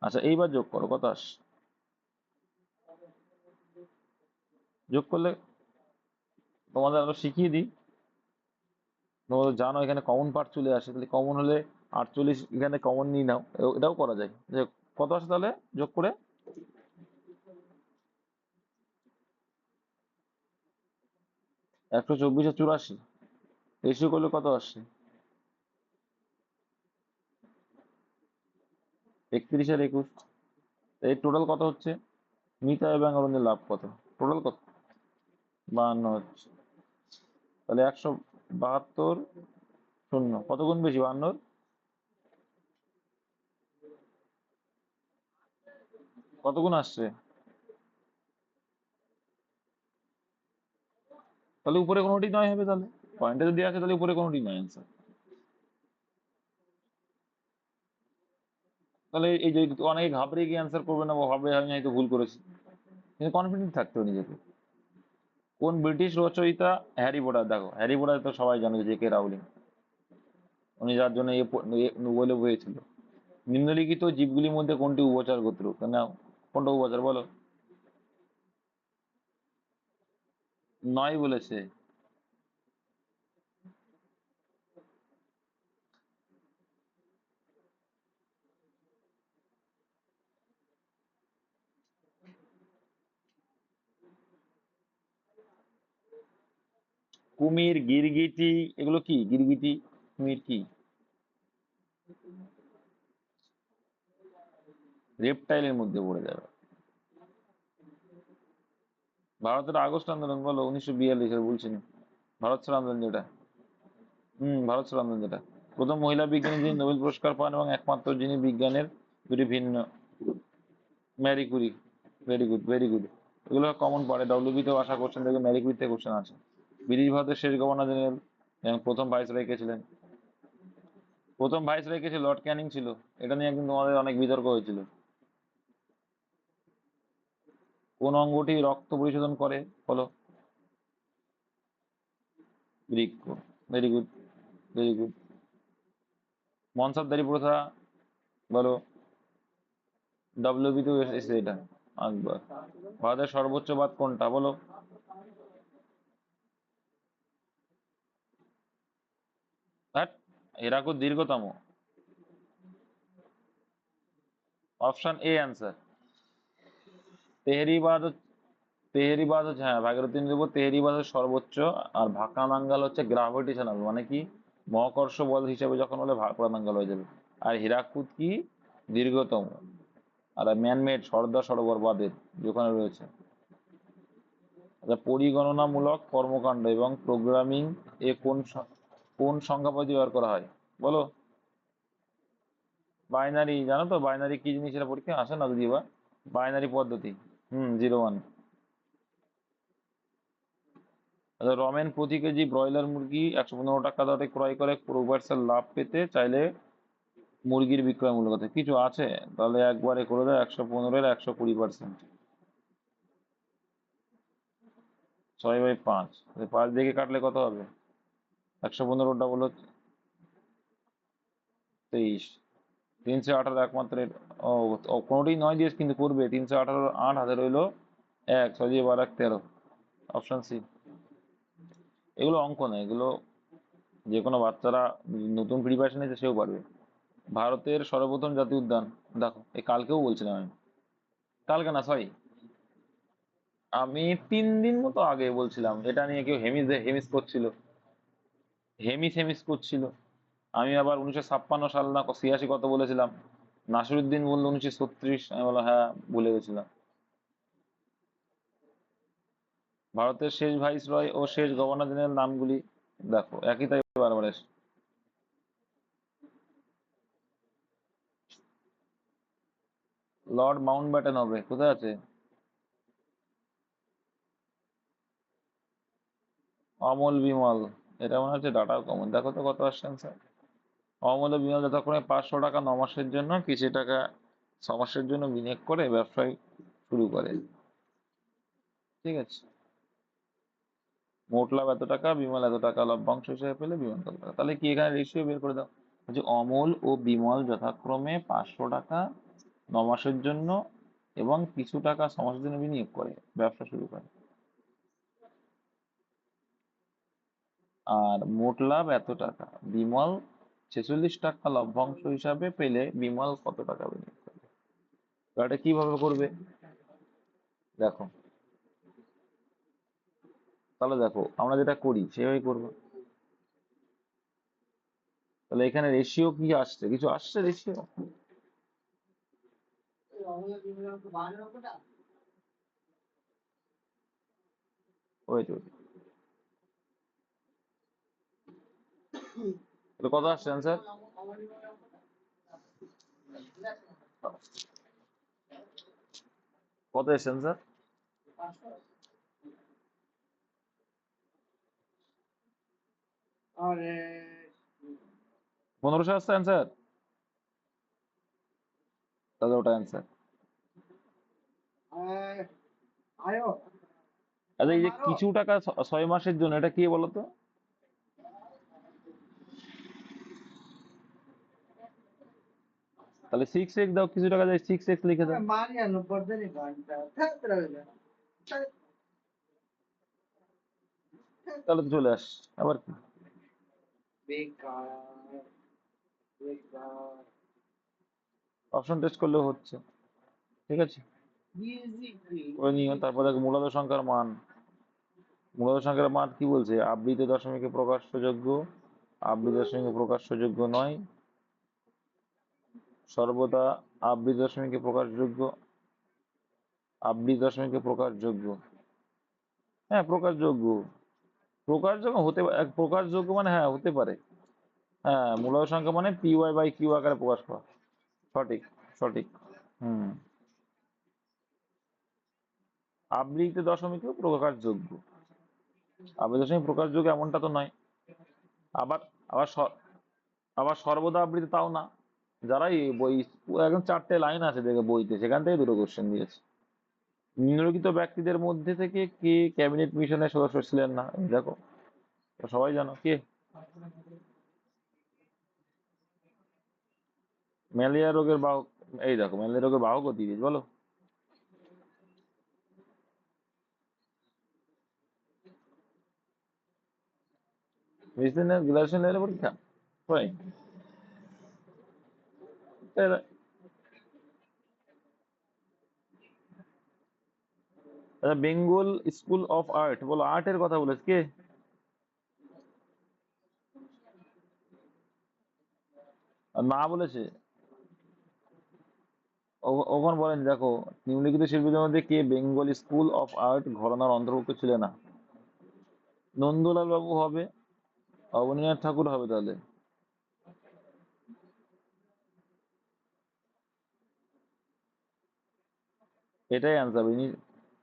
আচ্ছা, এইবার যোগ করো, কত আস? যোগ করলে তোমাদের আরো শিখিয়ে দিই, তোমরা তো জানো এখানে কমন পার্ট চলে আসে, তাহলে কমন হলে 48 এখানে কমন নিয়ে নাও, এটাও করা যায়। যে কত আসে তাহলে যোগ করে? 124 আর 84 রেশিও করলে কত আসছে? 31 আর 21, এই টোটাল কত হচ্ছে? মিতা এবং অরুণের লাভ কত? টোটাল কত? 52 হচ্ছে। তাহলে 172 শূন্য কত গুণ বেশি 52? কত গুণ আসছে? তাহলে উপরে কোনোটি নয় হবে, তাহলে পয়েন্টে যদি আছে তাহলে উপরে কোনোটি নয় অ্যান্সার। তাহলে এই যে অনেকে ঘাবড়ে গিয়ে অ্যান্সার করবে না, বা ভাববে আমি হয়তো ভুল করেছি, কিন্তু কনফিডেন্ট থাকতে হবে নিজেকে। কোন ব্রিটিশ রচয়িতা হ্যারি পটার, দেখো হ্যারি পটার তো সবাই জানে, জে কে রাউলিং, উনি যার জন্য নোবেলে পেয়েছিল। নিম্নলিখিত জীবগুলির মধ্যে কোনটি উভচর গোত্র? কেন, কোনটা উভচর বলো? নয় বলেছে। কুমির, গিরগিটি, এগুলো কি? গিরগিটি, কুমির কি? রেপটাইলের মধ্যে পড়ে যাবে। ভারতের আগস্ট আন্দোলন বলো, 1942 বলছি না, ভারত ছাড় আন্দোলন যেটা। ভারত ছাড় আন্দোলন যেটা। প্রথম মহিলা বিজ্ঞানী যিনি নোবেল পুরস্কার পান এবং একমাত্র যিনি বিজ্ঞানের দুটি ভিন্ন। Marie Curie. Very good, very good. এগুলো কমন পড়ে, ডব্লিউবি তেও আশা করছেন, দেখবে ম্যারি কুরিতে কোশ্চেন আছে। ব্রিটিশ ভারতের শেষ গভর্নর জেনারেল এবং প্রথম ভাইসরয় কে ছিলেন? প্রথম ভাইসরয় কে ছিল? লর্ড ক্যানিং ছিল। এটা নিয়ে একদিন তোমাদের অনেক বিতর্ক হয়েছিল। কোন অঙ্গটি রক্ত পরিশোধন করে বলো? বৃক্ক। Very good, very good. মনসাবদারি প্রথা বলো, ডব্লিউবি তেও এসেছে এটা। আকবর। ভারতের সর্বোচ্চ বাঁধ কোনটা বলো? হ্যাঁ, হীরাকুদ দীর্ঘতম। Option A answer. তেহরি বাঁধ, তেহরি বাঁধ হচ্ছে, হ্যাঁ ভাগীরথী নদীর উপর তেহরি বাঁধ হচ্ছে সর্বোচ্চ। আর ভাকরা নাঙ্গাল হচ্ছে গ্রাভিটেশনাল, মানে কি মহাকর্ষ বল হিসেবে যখন হলে ভাকরা নাঙ্গাল হয়ে যাবে। আর হীরাকুদ কি? দীর্ঘতম। আর ম্যানমেড সর্দার সরোবর বাঁধের যেখানে রয়েছে। আচ্ছা, পরিগণনামূলক কর্মকাণ্ড এবং প্রোগ্রামিং এ কোন সংখ্যা পদ্ধতি ব্যবহার করা হয় বলো? বাইনারি, জানো তো বাইনারি কি জিনিস? এটা পরীক্ষা আসে না যদিও বা। বাইনারি পদ্ধতি। 01। আচ্ছা, রমেন প্রতি কেজি ব্রয়লার মুরগি 115 টাকা দরে ক্রয় করে প্রোভাইডার লাভ পেতে চাইলে মুরগির বিক্রয় মূল্য কত? কিছু আছে? তাহলে একবারে করে দাও, 115-এর 120%। 6/5, 5 দিকে কাটলে কত হবে? 115 ডাবল হচ্ছে 23। 318 একমাত্র ও, কোনোটাই নয় দিয়ে কিন্তু করবে। 318 8 হাতে রইলো 1, 6 দিয়ে 12 13। Option C. এগুলো অঙ্ক না, এগুলো যে কোনো বাচ্চারা নতুন প্রিপারেশন নিচ্ছে সেও পারবে। ভারতের সর্বপ্রথম জাতীয় উদ্যান, দেখো এই কালকেও বলছিলাম আমি, কালকে না সরি, আমি 3 দিন মতো আগে বলছিলাম এটা নিয়ে, কেউ হেমিস হেমিস করছিল, হেমিস হেমিস করছিল। আমি আবার 1956 সাল না 86 কত বলেছিলাম, নাসিরুদ্দিন বললো 1936, আমি বললাম হ্যাঁ ভুলে গেছিলাম। ভারতের শেষ ভাইসরয় ও শেষ গভর্নর জেনারেল নামগুলি দেখো, একই তাই বারবার এসে। লর্ড মাউন্টব্যাটেন হবে, কোথায় আছে? অমল বিমল, এটা মনে হচ্ছে ডাটাও কমন, দেখো তো কত আসছে answer। অমল ও বিমল যথাক্রমে 500 টাকা 9 মাসের জন্য, কিছু টাকা 6 মাসের জন্য বিনিয়োগ করে ব্যবসায় শুরু করে। ঠিক আছে, মোট লাভ এত টাকা, বিমল এত টাকা লভ্যাংশ হিসেবে পেলে বিমল কত টাকা। তাহলে কি এখানে রেশিও বের করে দাও। যে অমল ও বিমল যথাক্রমে 500 টাকা 9 মাসের জন্য এবং কিছু টাকা 6 মাসের জন্য বিনিয়োগ করে ব্যবসা শুরু করে। আর মোট লাভ এত টাকা। বিমল 46 টাকা লভ্যাংশ হিসাবে পেলে বিমল কত টাকা বিনিয়োগ করবে? তো এটা কিভাবে করবে দেখো, তাহলে দেখো আমরা যেটা করি সেভাবেই করবো। তাহলে এখানে রেশিও কি আসছে, কিছু আসছে রেশিও? ওয়েট ওয়েট, তাহলে কত আসছে অ্যান্সার? কত এসছে অ্যান্সার? 1500 আসছে অ্যান্সার। তাহলে ওটা অ্যান্সার। আচ্ছা এই যে কিছু টাকা 6 মাসের জন্য, এটা কি বলতো? তাহলে 6x দাও, কিছু টাকা যায় 6x লিখে দাও। তাহলে তো চলে আস, আবার কি? অপশন টেস্ট করলেও হচ্ছে। ঠিক আছে, করে নিও। তারপর দেখো মূলদ সংখ্যার মান। মূলদ সংখ্যার মান কি বলছে? আবৃত দশমিকে প্রকাশ্যযোগ্য, আবৃত দশমিকে প্রকাশ্যযোগ্য নয়, সর্বদা আবৃত দশমিকে প্রকাশযোগ্য, আবৃত দশমিকে প্রকাশযোগ্য। হ্যাঁ প্রকাশযোগ্য, প্রকাশযোগ্য হতে প্রকাশযোগ্য মানে হ্যাঁ হতে পারে। হ্যাঁ মূলদ সংখ্যা মানে py/q আকারে প্রকাশ করা। সঠিক, সঠিক। হুম, আবৃত দশমিকেও প্রকাশযোগ্য। আবৃত দশমিক প্রকাশযোগ্য এমনটা তো নয়। আবার আবার আবার সর্বদা আবৃত তাও না। যারা এই বই, একদম 4টে লাইন আছে দেখে বইতে, সেখান থেকে দুটো কোশ্চেন দিয়েছে। নিম্নলিখিত ব্যক্তিদের মধ্যে থেকে কে ক্যাবিনেট মিশনের সদস্য ছিলেন না? এই দেখো, তো সবাই জানো কে। ম্যালেরিয়া রোগের বাহক, এই দেখো ম্যালেরিয়া রোগের বাহক ও দিয়েছে, বলো। গ্রাজুয়েশন লেভেলের পরীক্ষা হয়। বেঙ্গল স্কুল অফ আর্ট, বলো আর্টের কথা বলেছে কে? আর না বলেছে? ওখানে বলেন দেখো, নিম্নলিখিত শিল্পীদের মধ্যে কে বেঙ্গল স্কুল অফ আর্ট ঘরানার অন্তর্ভুক্ত ছিলেন না? নন্দলাল বাবু হবে, অবনীন্দ্রনাথ ঠাকুর হবে তাহলে। এটাই অ্যান্সার।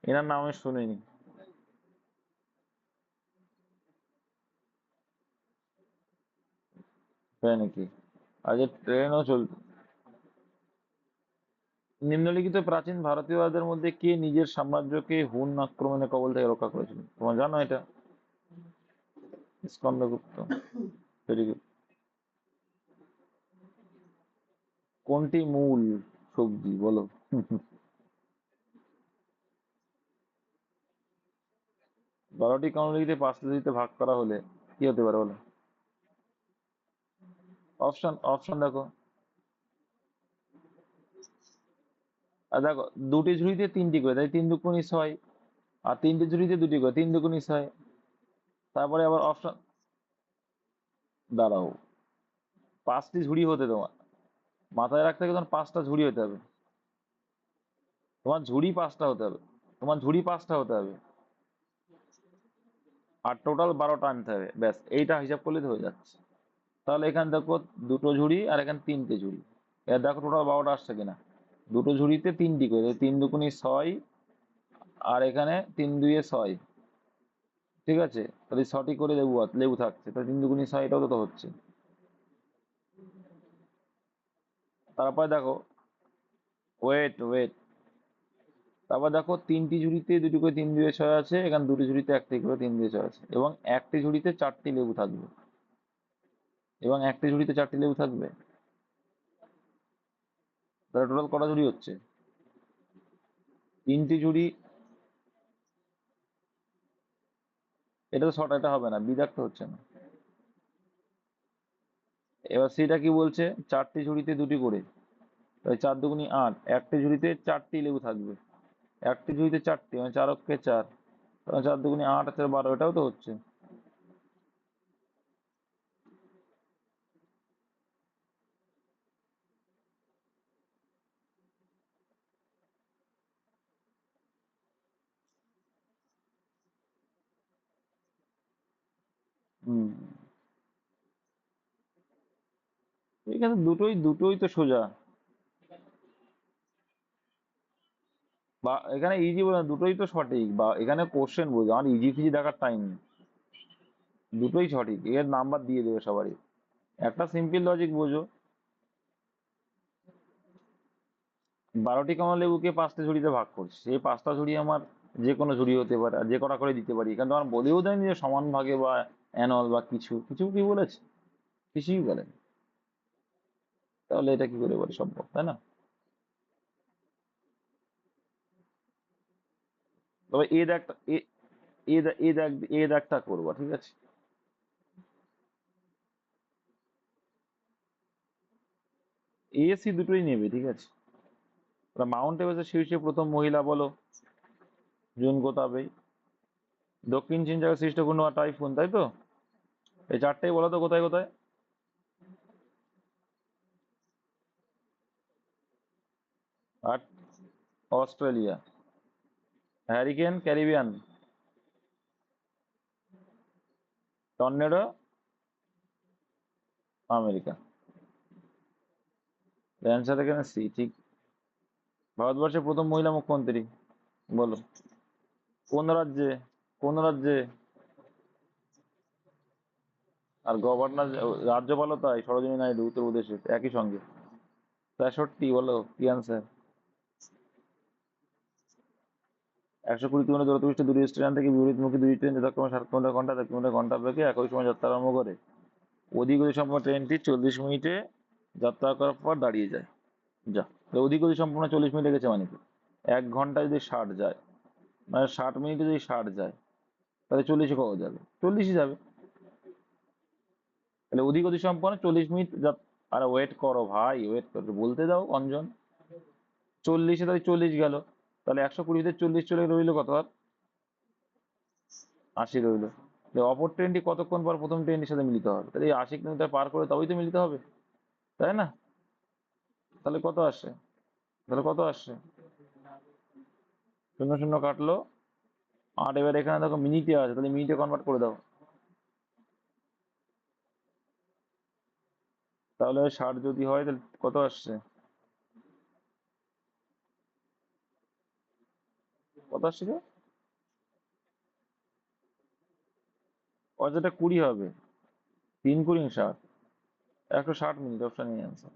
এনার নাম আমি শুনিনি। তাই নাকি? আজ ট্রেনও চল। নিম্নলিখিত প্রাচীন ভারতীয়দের মধ্যে কে নিজের সাম্রাজ্যকে হুন আক্রমণের কবল থেকে রক্ষা করেছিল? তোমরা জানো এটা? স্কন্দগুপ্ত। Very good. কোনটি মূল সবজি বলো? 12টি কর্মবিধিতে 5টি দিতে ভাগ করা হলে কি হতে পারে বলো? অপশন অপশন দেখো। আর দেখো, দুটি ঝুড়িতে 3টি করে, তাই 3 দুগুণে 6। আর 3টে ঝুড়িতে 2টি করে, 3 দুগুণে 6। তারপরে আবার অপশন, দাঁড়াও, 5টি ঝুড়ি হতে তোমার মাথায় রাখতে হবে, তোমার 5টা ঝুড়ি হতে হবে। তোমার ঝুড়ি 5টা হতে হবে, তোমার ঝুড়ি 5টা হতে হবে। আর টোটাল 12টা আনতে হবে, ব্যাস এইটা হিসাব করলে তো হয়ে যাচ্ছে। তাহলে এখানে দেখো, দুটো ঝুড়ি আর এখানে 3টে ঝুড়ি। এবার দেখো টোটাল 12টা আসছে কিনা। দুটো ঝুড়িতে 3টি করে, 3 দুগুণে 6। আর এখানে 3 দুইয়ে 6। ঠিক আছে, তাহলে 6টি করে লেবু লেবু থাকছে, তাহলে 3 দুগুণে 6, এটাও তো হচ্ছে। তারপরে দেখো, ওয়েট ওয়েট, তারপর দেখো 3টি ঝুড়িতে 2টি করে 3 2 এ 6 আছে, এখানে দুটি ঝুড়িতে 1টি করে 3 2 এ 6 আছে, এবং একটি ঝুড়িতে 4টি লেবু থাকবে, এবং একটি ঝুড়িতে 4টি লেবু থাকবে। তাহলে টোটাল কটা ঝুড়ি হচ্ছে? 3টি ঝুড়ি। এটা তো শর্ট, এটা হবে না, বিদাক্ত হচ্ছে না। এবার সেটা কি বলছে, 4টি ঝুড়িতে 2টি করে, তাহলে 4 দুগুনি 8, একটি ঝুড়িতে 4টি লেবু থাকবে, একটি ঝুড়িতে 4টি, মানে 4 অক্ষে 4, তাহলে 4 দুগুনি 8 আর 4 12, এটাও তো হচ্ছে। হুম, এখানে দুটোই দুটোই তো সোজা, বা এখানে ইজি বলে না, দুটোই তো সঠিক, বা এখানে কোশ্চেন বলছে, আমার ইজি ফিজি দেখার টাইম নেই, দুটোই সঠিক, এর নাম্বার দিয়ে দেবে সবারই। একটা সিম্পল লজিক বোঝো, 12টি কমলা লেবুকে 5টি ঝুড়িতে ভাগ করছি, সেই 5টা ঝুড়ি আমার যে কোনো ঝুড়ি হতে পারে, আর যে কটা করে দিতে পারি, এখানে তো আমার বলেও দেয়নি যে সমান ভাগে বা অ্যানল বা কিছু কিছু, কি বলেছে, কিছুই বলেন, তাহলে এটা কি করে বলে সম্ভব, তাই না? তবে এ দাগটা এ দাগটা করবো, ঠিক আছে? এসি দুটোই নেবে, ঠিক আছে? মাউন্ট এভারেস্টের শীর্ষে প্রথম মহিলা বলো, জুন গোতাবেই। দক্ষিণ চীন জায়গায় সৃষ্ট ঘূর্ণিঝড় টাইফুন, তাই তো? এই চারটেই বলো তো কোথায় কোথায়। আর Australia, hurricane Caribbean, tornado America. Answer এখানে সি, ঠিক। ভারতবর্ষের প্রথম মহিলা মুখ্যমন্ত্রী বলো, কোন রাজ্যে, কোন রাজ্যে? আর গভর্নর, রাজ্যপালও তাই, সরোজিনী নাইডু, উত্তরপ্রদেশে, একই সঙ্গে। 63, বলো কি আনসার? 120 কিলোমিটার দূরত্ব বিশিষ্ট দুটি স্টেশন থেকে বিপরীতমুখী দুটি ট্রেন যথাক্রমে 7 কিলোমিটার ঘন্টা 10 কিলোমিটার ঘন্টা বেগে একই সময় যাত্রা আরম্ভ করে। অধিক গতি সম্পন্ন ট্রেনটি 40 মিনিটে যাত্রা করার পর দাঁড়িয়ে যায়। যা, তো অধিক গতি সম্পন্ন 40 মিনিট লেগেছে মানে কি? 1 ঘন্টায় যদি 60 যায়, মানে 60 মিনিটে যদি 60 যায়, তাহলে 40-এ কত যাবে? 40-ই যাবে। তাহলে অধিক গতি সম্পন্ন 40 মিনিট আরে ওয়েট করো ভাই, ওয়েট করো, বলতে দাও অঞ্জন। 40-এ তাহলে 40 গেল, তাহলে 120-তে 40 চলে রইলো কত আর? 80 রইলো। যে অপর ট্রেনটি কতক্ষণ পর প্রথম ট্রেনটির সাথে মিলিত হবে, তাহলে এই 80 কিলোমিটার পার করে তবেই তো মিলিত হবে, তাই না? তাহলে কত আসে, তাহলে কত আসছে? শূন্য শূন্য কাটলো 8, এবার এখানে দেখো মিনিটে আছে, তাহলে মিনিটে কনভার্ট করে দাও। তাহলে 60 যদি হয় তাহলে কত আসছে, কত আসছে গো? অযথা 20 হবে, 3 × 60, 160 মিনিট, অপশন নেই আনসার।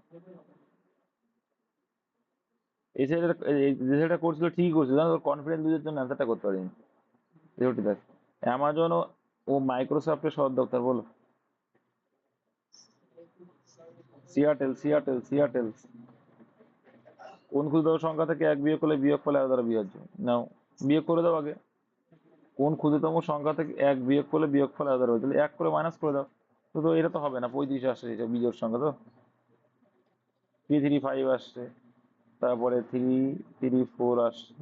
এই ছেলেটা করছিল ঠিকই করছিল, কনফিডেন্স লুজের জন্য অ্যান্সারটা করতে পারিনি। দেখো দেখ, অ্যামাজন ও মাইক্রোসফটের সদর দপ্তর বলো। Seattle, Seattle, Seattle. কোন ক্ষুদ্র সংখ্যা থেকে 1 বিয়োগ করলে বিয়োগ ফলে দ্বারা বিভাজ্য? নাও, বিয়োগ করে দাও আগে। কোন ক্ষুদ্রতম সংখ্যা থেকে 1 বিয়োগ করলে বিয়োগ ফলে দ্বারা বিভাজ্য? তাহলে 1 করে মাইনাস করে দাও। তো এটা তো হবে না, 35 আসছে, এটা বিজোড় সংখ্যা তো। 335 আসছে, তারপরে 334 আসছে,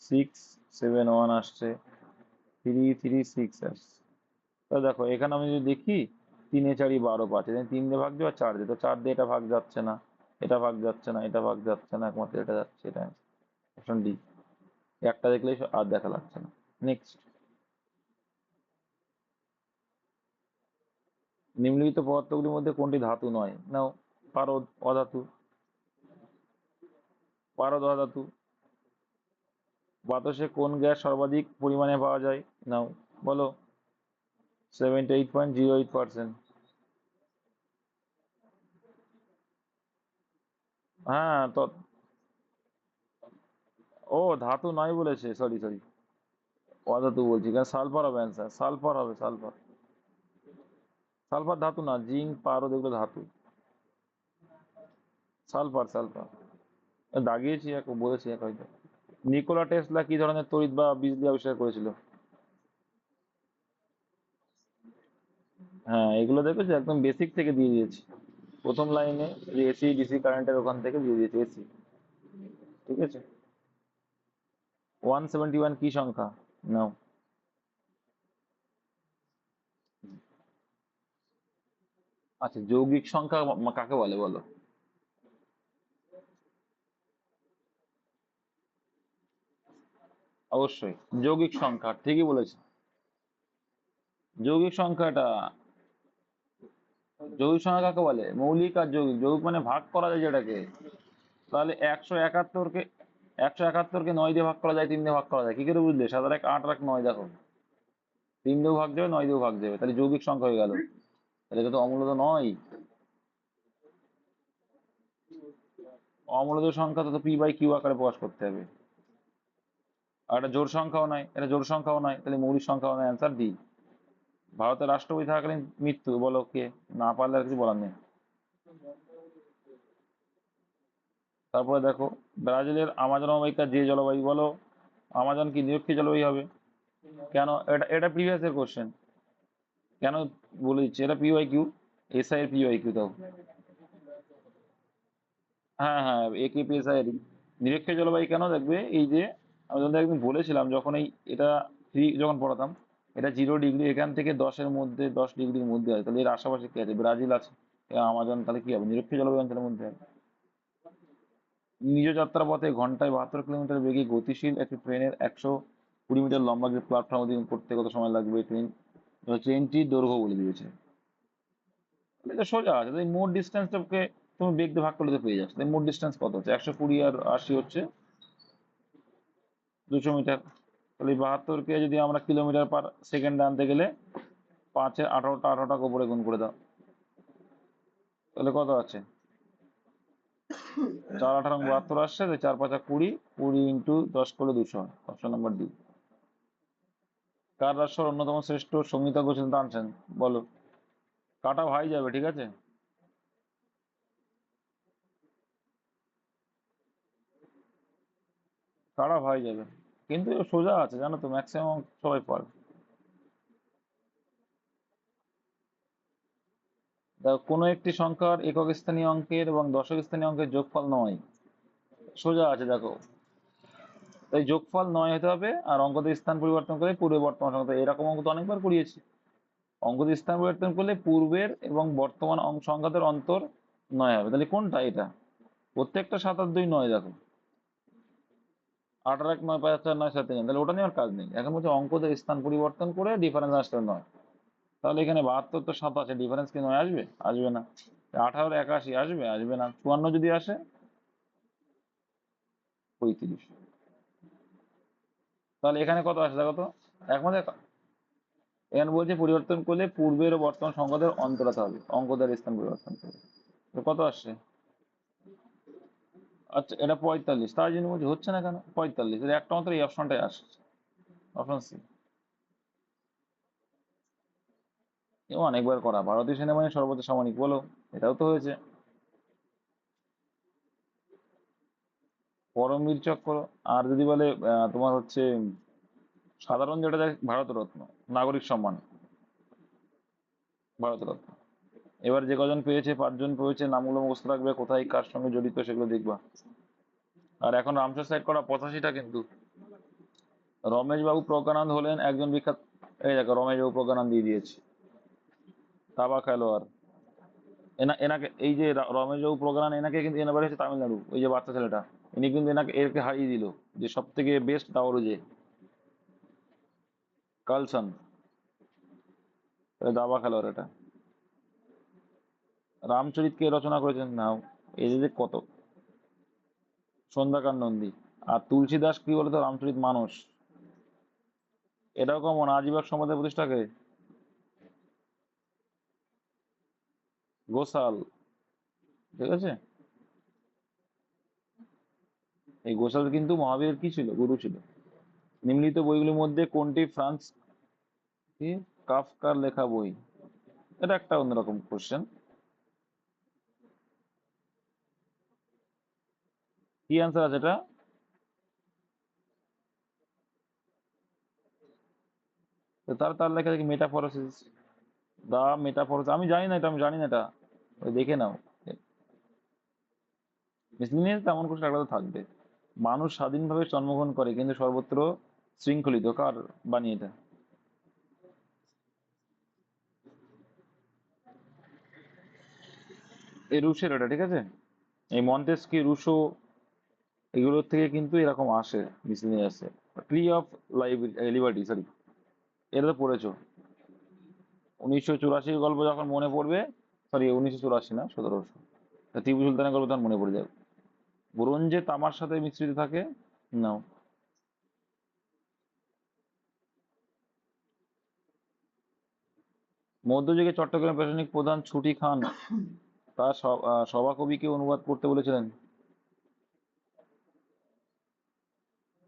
671 আসছে, 336 আসছে। তো দেখো এখানে আমি যদি দেখি, 3 এ 4 ই 12 পাচ্ছে, 3 দিয়ে ভাগ দিয়ে আর 4 দিয়ে, তো 4 দিয়ে এটা ভাগ যাচ্ছে না, এটা ভাগ যাচ্ছে না, এটা ভাগ যাচ্ছে না, একমাত্র এটা যাচ্ছে, এটা অপশন ডি। একটা দেখলেই আর দেখা লাগছে না। নেক্সট, নিম্নলিখিত পদার্থগুলির মধ্যে কোনটি ধাতু নয়? নাও, পারদ অধাতু, পারদ অধাতু। বাতাসে কোন গ্যাস সর্বাধিক পরিমাণে পাওয়া যায়? নাও, বলো। 78.08%। হ্যাঁ তো, ও ধাতু নয় বলেছে, সরি সরি, অধাতু বলছি, কারণ সালফার হবে অ্যান্সার, সালফার হবে, সালফার। সালফার ধাতু না, জিঙ্ক পারদ এগুলো ধাতু। Sulphur, sulphur. দাগিয়েছি এক, বলেছি এক হয়তো। নিকোলা টেসলা কি ধরনের তড়িৎ বা বিজলি আবিষ্কার করেছিল? হ্যাঁ, এগুলো দেখো যে একদম বেসিক থেকে দিয়ে দিয়েছি। প্রথম লাইনে যে এসি ডিসি কারেন্টের ওখান থেকে দিয়ে দিয়েছি এসি। ঠিক আছে। 171 কি সংখ্যা? নাও। আচ্ছা, যৌগিক সংখ্যা কাকে বলে বলো? অবশ্যই যৌগিক সংখ্যা, ঠিকই বলেছে। যৌগিক সংখ্যাটা, যৌগিক সংখ্যা কাকে বলে? মৌলিক আর যৌগিক। যৌগিক মানে ভাগ করা যায় যেটাকে। তাহলে 171কে, 171কে 9 দিয়ে ভাগ করা যায়, 3 দিয়ে ভাগ করা যায়, কি করে বুঝলে? 7 আর 1 8 আর 1 9, দেখো 3 দিয়েও ভাগ যাবে, 9 দিয়েও ভাগ যাবে, তাহলে যৌগিক সংখ্যা হয়ে গেল। তাহলে এটা তো অমূলত নয়। অমূলত সংখ্যা তো পি বাই কিউ আকারে প্রকাশ করতে হবে। আর এটা জোড় সংখ্যাও নয়, এটা জোড় সংখ্যাও নয়, তাহলে মৌলিক সংখ্যাও নয়। Answer D. ভারতের রাষ্ট্রপতি থাকাকালীন মৃত্যু, বলো কে? না পারলে আর কিছু বলার নেই। তারপরে দেখো, ব্রাজিলের আমাজন অববাহিকার যে জলবায়ু, বলো আমাজন কি নিরক্ষীয় জলবায়ু হবে? কেন? এটা এটা প্রিভিয়াস এর কোশ্চেন। কেন? বলে দিচ্ছি, এটা পি ওয়াই কিউ, এসআই এর পি ওয়াই কিউ দাও। হ্যাঁ হ্যাঁ, একেপিএসআই এর নিরক্ষীয় জলবায়ু কেন? দেখবে এই যে আমি তোমাদের একদিন বলেছিলাম, যখন এটা থ্রি যখন পড়াতাম, এটা 0 ডিগ্রি এখান থেকে 10-এর মধ্যে, 10 ডিগ্রির মধ্যে আছে, তাহলে এর আশেপাশে কি আছে? ব্রাজিল আছে, এ আমাজন, তাহলে কি হবে? নিরক্ষীয় জলবায়ু অঞ্চলের মধ্যে হবে। নিজ যাত্রা পথে ঘন্টায় 72 কিলোমিটার বেগে গতিশীল একটি ট্রেনের 120 মিটার লম্বা যে প্ল্যাটফর্ম অতিক্রম করতে কত সময় লাগবে? ট্রেনটির দৈর্ঘ্য বলে দিয়েছে। এটা সোজা আছে, তাই মোট ডিস্টেন্সটাকে তুমি বেগ দিয়ে ভাগ করলে তো পেয়ে যাচ্ছ। তাই মোট ডিস্টেন্স কত হচ্ছে? 120 আর 80 হচ্ছে 200 মিটার। তাহলে 72কে যদি আমরা কিলোমিটার পার সেকেন্ডে আনতে গেলে 5-এর 18টা, 18টাকে উপরে গুণ করে দাও, তাহলে কত আছে? 4 18 72 আসছে, তাই 4 5 20, 20 × 10 করলে 200 হয়। Option number D. কার রাষ্ট্রের অন্যতম শ্রেষ্ঠ সঙ্গীতজ্ঞ ছিলেন তানসেন? বলো। কাটা ভাই যাবে, ঠিক আছে। কাটা ভাই যাবে, কিন্তু এ সোজা আছে জানো তো, ম্যাক্সিমাম সবাই পারে। দেখো, কোনো একটি সংখ্যার একক স্থানীয় অঙ্কের এবং দশক স্থানীয় অঙ্কের যোগফল নয়। সোজা আছে দেখো, তাই যোগফল 9 হতে হবে, আর অঙ্কতে স্থান পরিবর্তন করে পূর্বে বর্তমান সংখ্যা। এরকম অঙ্ক তো অনেকবার করিয়েছি। অঙ্কতে স্থান পরিবর্তন করলে পূর্বের এবং বর্তমান সংখ্যাদের অন্তর 9 হবে, তাহলে কোনটা এটা? প্রত্যেকটা 7 আর 2 9, দেখো 8 আর 1 9, 5 আর 4 9, 7 3, তাহলে ওটা নিয়ে আর কাজ নেই। এখন বলছে অঙ্কতে স্থান পরিবর্তন করে ডিফারেন্স আসলে 9। তাহলে এখানে 72 তো 7 আছে, ডিফারেন্স কি 9 আসবে? আসবে না। 18 81 আসবে? আসবে না। 54 যদি আসে? 35। তাহলে এখানে কত আসে দেখো তো, একমাত্র এখানে বলছে পরিবর্তন করলে পূর্বের ও বর্তমান সংখ্যাদের অন্তরাতে হবে, অঙ্কদের স্থান পরিবর্তন করে। তো কত আসছে? আচ্ছা, এটা 45, তাই জন্য বলছি হচ্ছে না কেন 45, এর একটা মাত্র এই অপশনটাই আসছে, অপশন সি। এ অনেকবার করা, ভারতীয় সেনাবাহিনীর সর্বোচ্চ সামরিক, বলো। এটাও তো হয়েছে। পরমবীর চক্র। আর যদি বলে তোমার হচ্ছে সাধারণ যেটা দেয়, ভারতরত্ন, নাগরিক সম্মান, ভারতরত্ন। এবার যে কজন পেয়েছে, 5 জন পেয়েছে, নামগুলো মুখস্থ রাখবে, কোথায় কার সঙ্গে জড়িত সেগুলো দেখবা। আর এখন রামসার সাইড করা 85টা কিন্তু। রমেশ বাবু প্রজ্ঞানন্দ হলেন একজন বিখ্যাত, এই দেখো রমেশ বাবু প্রজ্ঞানন্দ দিয়ে দিয়েছে, দাবা খেলোয়াড়। এনাকে এই যে রমেশ বাবু প্রজ্ঞানন্দ, এনাকে কিন্তু এনার বাড়ি হচ্ছে তামিলনাড়ু, ওই যে বাচ্চা ছেলেটা, ইনি কিন্তু একে হারিয়ে দিল, যে সব থেকে বেস্ট দাবাড়ু যে কার্লসন, দাবা খেলোয়াড় এটা। রামচরিত কে রচনা করেছেন নাও? এই যে কত, সন্ধ্যাকার নন্দী। আর তুলসীদাস কি বলতো? রামচরিত মানস। এটাও কমন। আজীবক সমাজের প্রতিষ্ঠাকে গোসাল, ঠিক আছে। এই গোসাল কিন্তু মহাবীরের কি ছিল? গুরু ছিল। নিম্নলিখিত বইগুলির মধ্যে কোনটি ফ্রান্স কি কাফকার লেখা বই? এটা একটা অন্যরকম কোশ্চেন। কি অ্যান্সার আছে এটা? তো তার তার লেখা দেখি মেটাফরসিস, দা মেটাফর, আমি জানি না এটা, আমি জানি না এটা, ওই দেখে নাও। মিসলিনিয়াস তেমন কিছু একটা তো থাকবে। মানুষ স্বাধীনভাবে জন্মগ্রহণ করে কিন্তু সর্বত্র শৃঙ্খলিত, কার বাণী এটা? এই রুশের এটা, ঠিক আছে? এই মন্টেস্কি, রুশো, এগুলোর থেকে কিন্তু এরকম আসে মিসলিনিয়াসে। ট্রি অফ লিবার্টি, সরি, এটা তো পড়েছো। 1984 গল্প যখন মনে পড়বে, সরি 1984 না, 1700, টিপু সুলতানের গল্প তখন মনে পড়ে যাবে। ব্রোঞ্জে তামার সাথে মিশ্রিত থাকে। নাও। মধ্যযুগে চট্টগ্রাম প্রশাসনিক প্রধান ছুটি খান তার সভাকবিকে অনুবাদ করতে বলেছিলেন।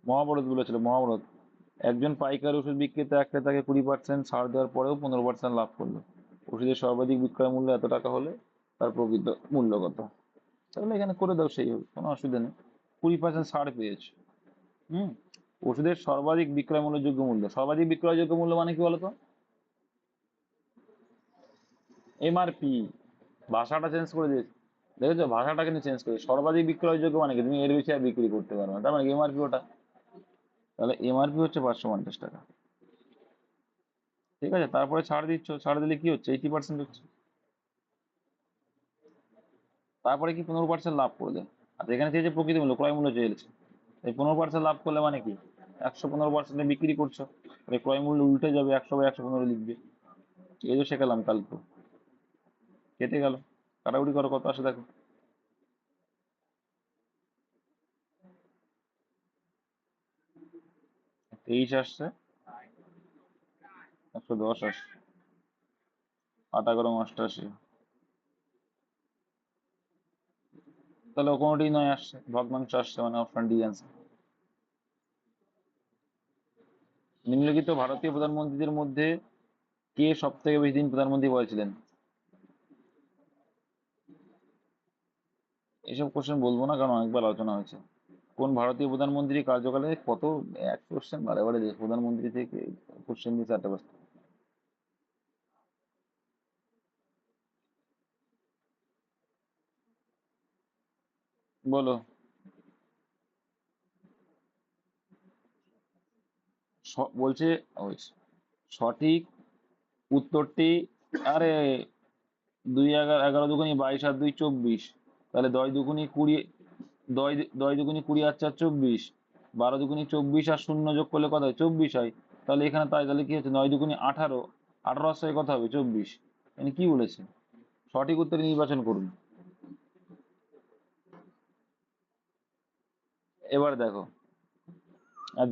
মহাভারত বলেছিল, মহাভারত। একজন পাইকারি ওষুধ বিক্রেতা এক ক্রেতাকে 20% ছাড় দেওয়ার পরেও 15% লাভ করলো। ওষুধের সর্বাধিক বিক্রয় মূল্য এত টাকা হলে তার প্রকৃত মূল্য কত? তাহলে এখানে করে দাও, সেই হবে, কোনো অসুবিধা নেই। 20% ছাড় পেয়েছে। হুম। ওষুধের সর্বাধিক বিক্রয় মূল্যযোগ্য মূল্য, সর্বাধিক বিক্রয়যোগ্য মূল্য মানে কি বলতো? এমআরপি। ভাষাটা চেঞ্জ করে দিয়েছে। দেখেছো, ভাষাটা কিন্তু চেঞ্জ করে, সর্বাধিক বিক্রয়যোগ্য মানে কি তুমি এর বেশি আর বিক্রি করতে পারবে না, তার মানে এমআরপি ওটা। তাহলে এমআরপি হচ্ছে 550 টাকা। ঠিক আছে, তারপরে ছাড় দিচ্ছ, ছাড় দিলে কি হচ্ছে? 80% হচ্ছে। তারপরে কি 15% লাভ করলে। আর এখানে চেয়েছে প্রকৃত মূল্য, ক্রয় মূল্য চেয়েছে। এই 15% লাভ করলে মানে কি? 115% বিক্রি করছো, তাহলে ক্রয় মূল্য উল্টে যাবে, 100/115 লিখবে। এই তো শেখালাম কালকে। কেটে গেল। কাটাকুটি করো, কত আসে দেখো। 23 আসছে, 110 আসছে, 8 × 8 = 88। তাহলে কোনোটি নয় আসছে, ভগ্নাংশ আসছে, মানে অপশন ডি অ্যান্সার। নিম্নলিখিত ভারতীয় প্রধানমন্ত্রীদের মধ্যে কে সব থেকে বেশি দিন প্রধানমন্ত্রী হয়েছিলেন? এইসব কোশ্চেন বলবো না, কারণ অনেকবার আলোচনা হয়েছে। কোন ভারতীয় প্রধানমন্ত্রী কার্যকালে কত, এক কোশ্চেন বারে বারে প্রধানমন্ত্রী থেকে কোশ্চেন দিয়ে 4টা 5টা। বলো। বলছে ওই সঠিক উত্তরটি, আরে 2 11 11 2 22 আর 2 24, তাহলে 10 2 20, 10 10 2 20 আর 4 24, 12 2 24 আর শূন্য যোগ করলে কত হয়? 24 হয়। তাহলে এখানে তাই, তাহলে কি হচ্ছে? 9 2 18, 18 আর 6 কত হবে? 24। মানে কি বলেছে? সঠিক উত্তর নির্বাচন করুন। এবার দেখো, আর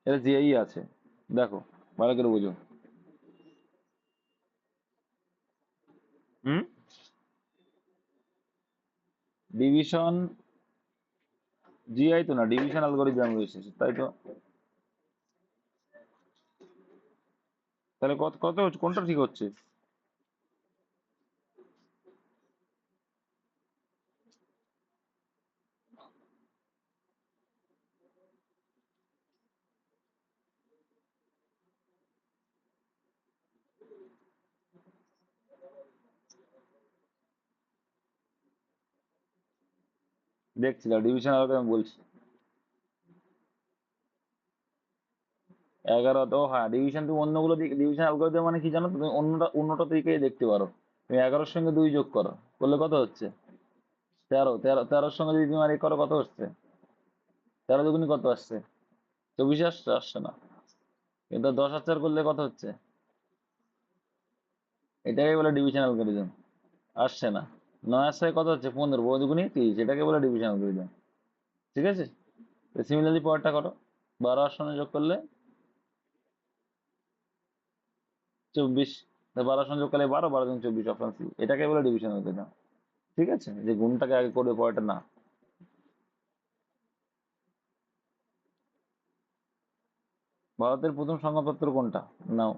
এটা জিআই আছে, দেখো, ভালো করে বুঝো। হুম। ডিভিশন, জিআই তো না, ডিভিশন অ্যালগরিদম রয়েছে, তাই তো। তাহলে কত কত হচ্ছে, কোনটা ঠিক হচ্ছে? দেখছি, ডিভিশন অ্যালগরিদম বলছি। 11 তো, হ্যাঁ, ডিভিশন, তুমি অন্যগুলো দিকে ডিভিশন অ্যালগরিদম মানে কি জানো? তুমি অন্যটা দিকে দেখতে পারো। তুমি 11-এর সঙ্গে 2 যোগ করো, করলে কত হচ্ছে? 13, 13, 13-এর সঙ্গে যদি তুমি আর এ করো, কত হচ্ছে? 13 দুগুনি কত আসছে? 24 আসছে? আসছে না। কিন্তু 10 আর 4 করলে কত হচ্ছে? এটাকে বলে ডিভিশন অ্যালগরিদম। আসছে না। 9 আর 6 কত হচ্ছে? 15, 15 দুগুনি 30, এটাকে বলে ডিভিশন অ্যালগরিদম। ঠিক আছে। সিমিলারলি পরেরটা করো। 12 আর শূন্য যোগ করলে 24। 12 আর শূন্য যোগ করলে 12, 12 দুগুনি 24, অপশন সি, এটাকে বলে ডিভিশন অ্যালগরিদম। ঠিক আছে, যে গুণটাকে আগে করবে, পরেরটা না। ভারতের প্রথম সংবাদপত্র কোনটা? নাও।